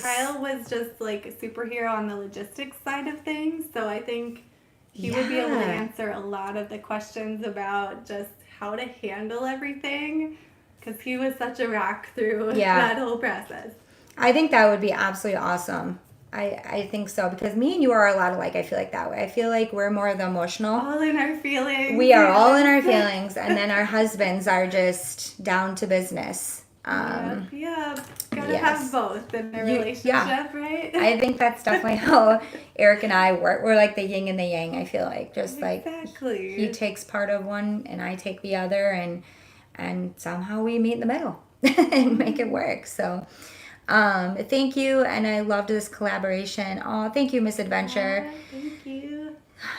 Kyle was just like a superhero on the logistics side of things, so I think he would be able to answer a lot of the questions about just how to handle everything, because he was such a rock through that whole process. I think that would be absolutely awesome. I think so, because me and you are a lot alike. I feel like that way. I feel like we're more of the emotional. All in our feelings. We are all in our feelings, and then our husbands are just down to business. Yep. Gotta have both in a relationship, right? I think that's definitely how Eric and I work. We're like the yin and the yang, I feel like. Just like he takes part of one and I take the other, and somehow we meet in the middle and make it work. So thank you, and I loved this collaboration. Oh, thank you, Miss Adventure. Thank you.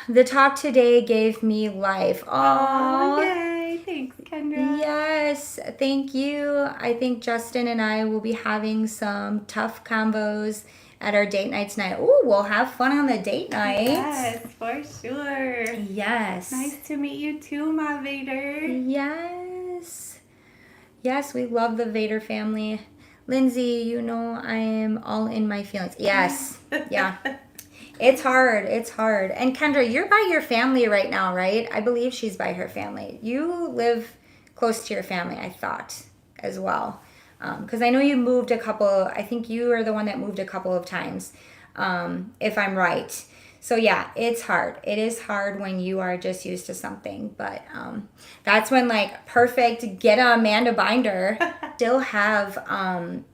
The talk today gave me life. Oh, yay. Thanks, Kendra. Yes, thank you. I think Justin and I will be having some tough combos at our date night tonight. Ooh, we'll have fun on the date night. Yes, for sure. Yes. Nice to meet you too, my Vader. Yes. Yes, we love the Vader family. Lindsay, you know I am all in my feelings. Yes. Yeah. It's hard. It's hard. And Kendra, you're by your family right now, right? I believe she's by her family. You live close to your family, I thought, as well. Because I know you moved I think you are the one that moved a couple of times, if I'm right. So yeah, it's hard. It is hard when you are just used to something. But that's when, like, perfect, get a Amanda binder. Still have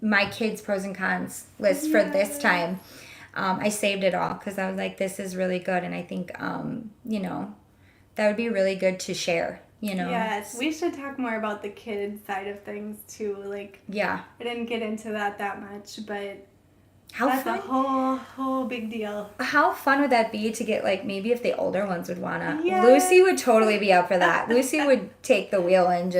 my kids' pros and cons list for this time. I saved it all because I was like, this is really good. And I think, that would be really good to share, Yes, we should talk more about the kids side of things too. Like, I didn't get into that much, but that's a whole big deal. How fun would that be to get, like, maybe if the older ones would want to. Yes. Lucy would totally be up for that. Lucy would take the wheel and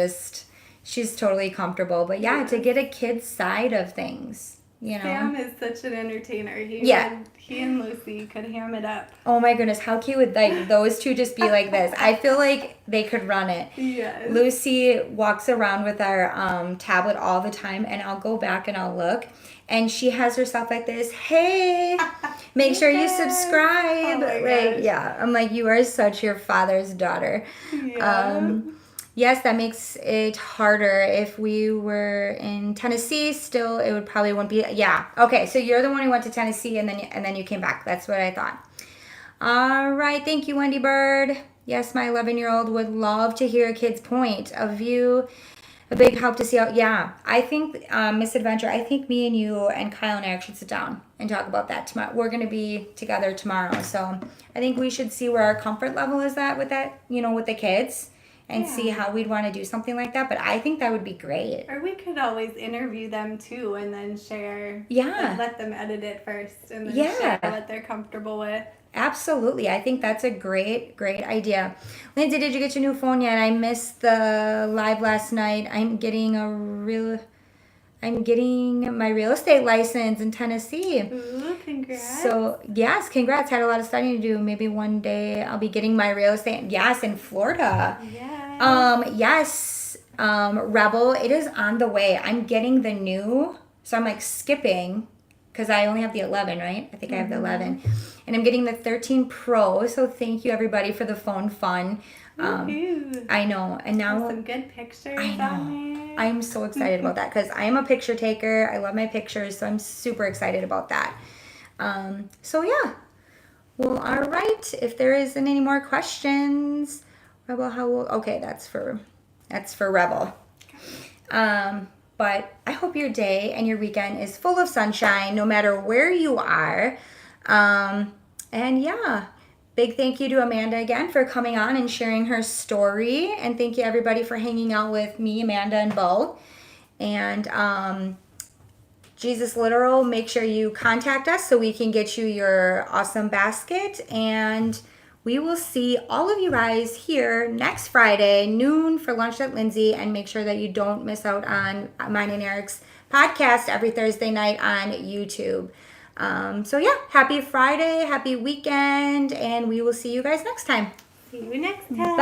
she's totally comfortable. But to get a kid's side of things. Sam is such an entertainer. He and Lucy could ham it up. Oh my goodness, how cute would those two just be like this? I feel like they could run it. Yes. Lucy walks around with our tablet all the time, and I'll go back and I'll look, and she has herself like this. Hey, make sure you subscribe. I'm like, you are such your father's daughter. Yeah. Yes, that makes it harder. If we were in Tennessee, still, it would probably wouldn't be. Yeah. Okay, so you're the one who went to Tennessee, and then you came back. That's what I thought. All right. Thank you, Wendy Bird. Yes, my 11-year-old would love to hear a kid's point of view. A big help to see how. Yeah, I think, Miss Adventure, I think me and you and Kyle and Eric should sit down and talk about that tomorrow. We're going to be together tomorrow, so I think we should see where our comfort level is at with that, with the kids. And see how we'd want to do something like that. But I think that would be great. Or we could always interview them too and then share. Yeah. And let them edit it first and then share what they're comfortable with. Absolutely. I think that's a great idea. Lindsay, did you get your new phone yet? I missed the live last night. I'm getting my real estate license in Tennessee. Ooh, congrats. So, yes, congrats. Had a lot of studying to do. Maybe one day I'll be getting my real estate. Yes, in Florida. Yes. Rebel, it is on the way. I'm getting the new, so I'm like skipping because I only have the 11, right? I think I have the 11. And I'm getting the 13 Pro, so thank you everybody for the phone fun. I know. And now some good pictures on there. I'm so excited about that because I am a picture taker. I love my pictures, so I'm super excited about that. Well, all right. If there isn't any more questions, Rebel, how old? Okay, that's for Rebel. But I hope your day and your weekend is full of sunshine, no matter where you are. Big thank you to Amanda again for coming on and sharing her story. And thank you everybody for hanging out with me, Amanda, and Bo. And Jesus Literal, make sure you contact us so we can get you your awesome basket. And we will see all of you guys here next Friday, noon for Lunch at Lindsay. And make sure that you don't miss out on mine and Eric's podcast every Thursday night on YouTube. So yeah, happy Friday, happy weekend, and we will see you guys next time. See you next time. Bye.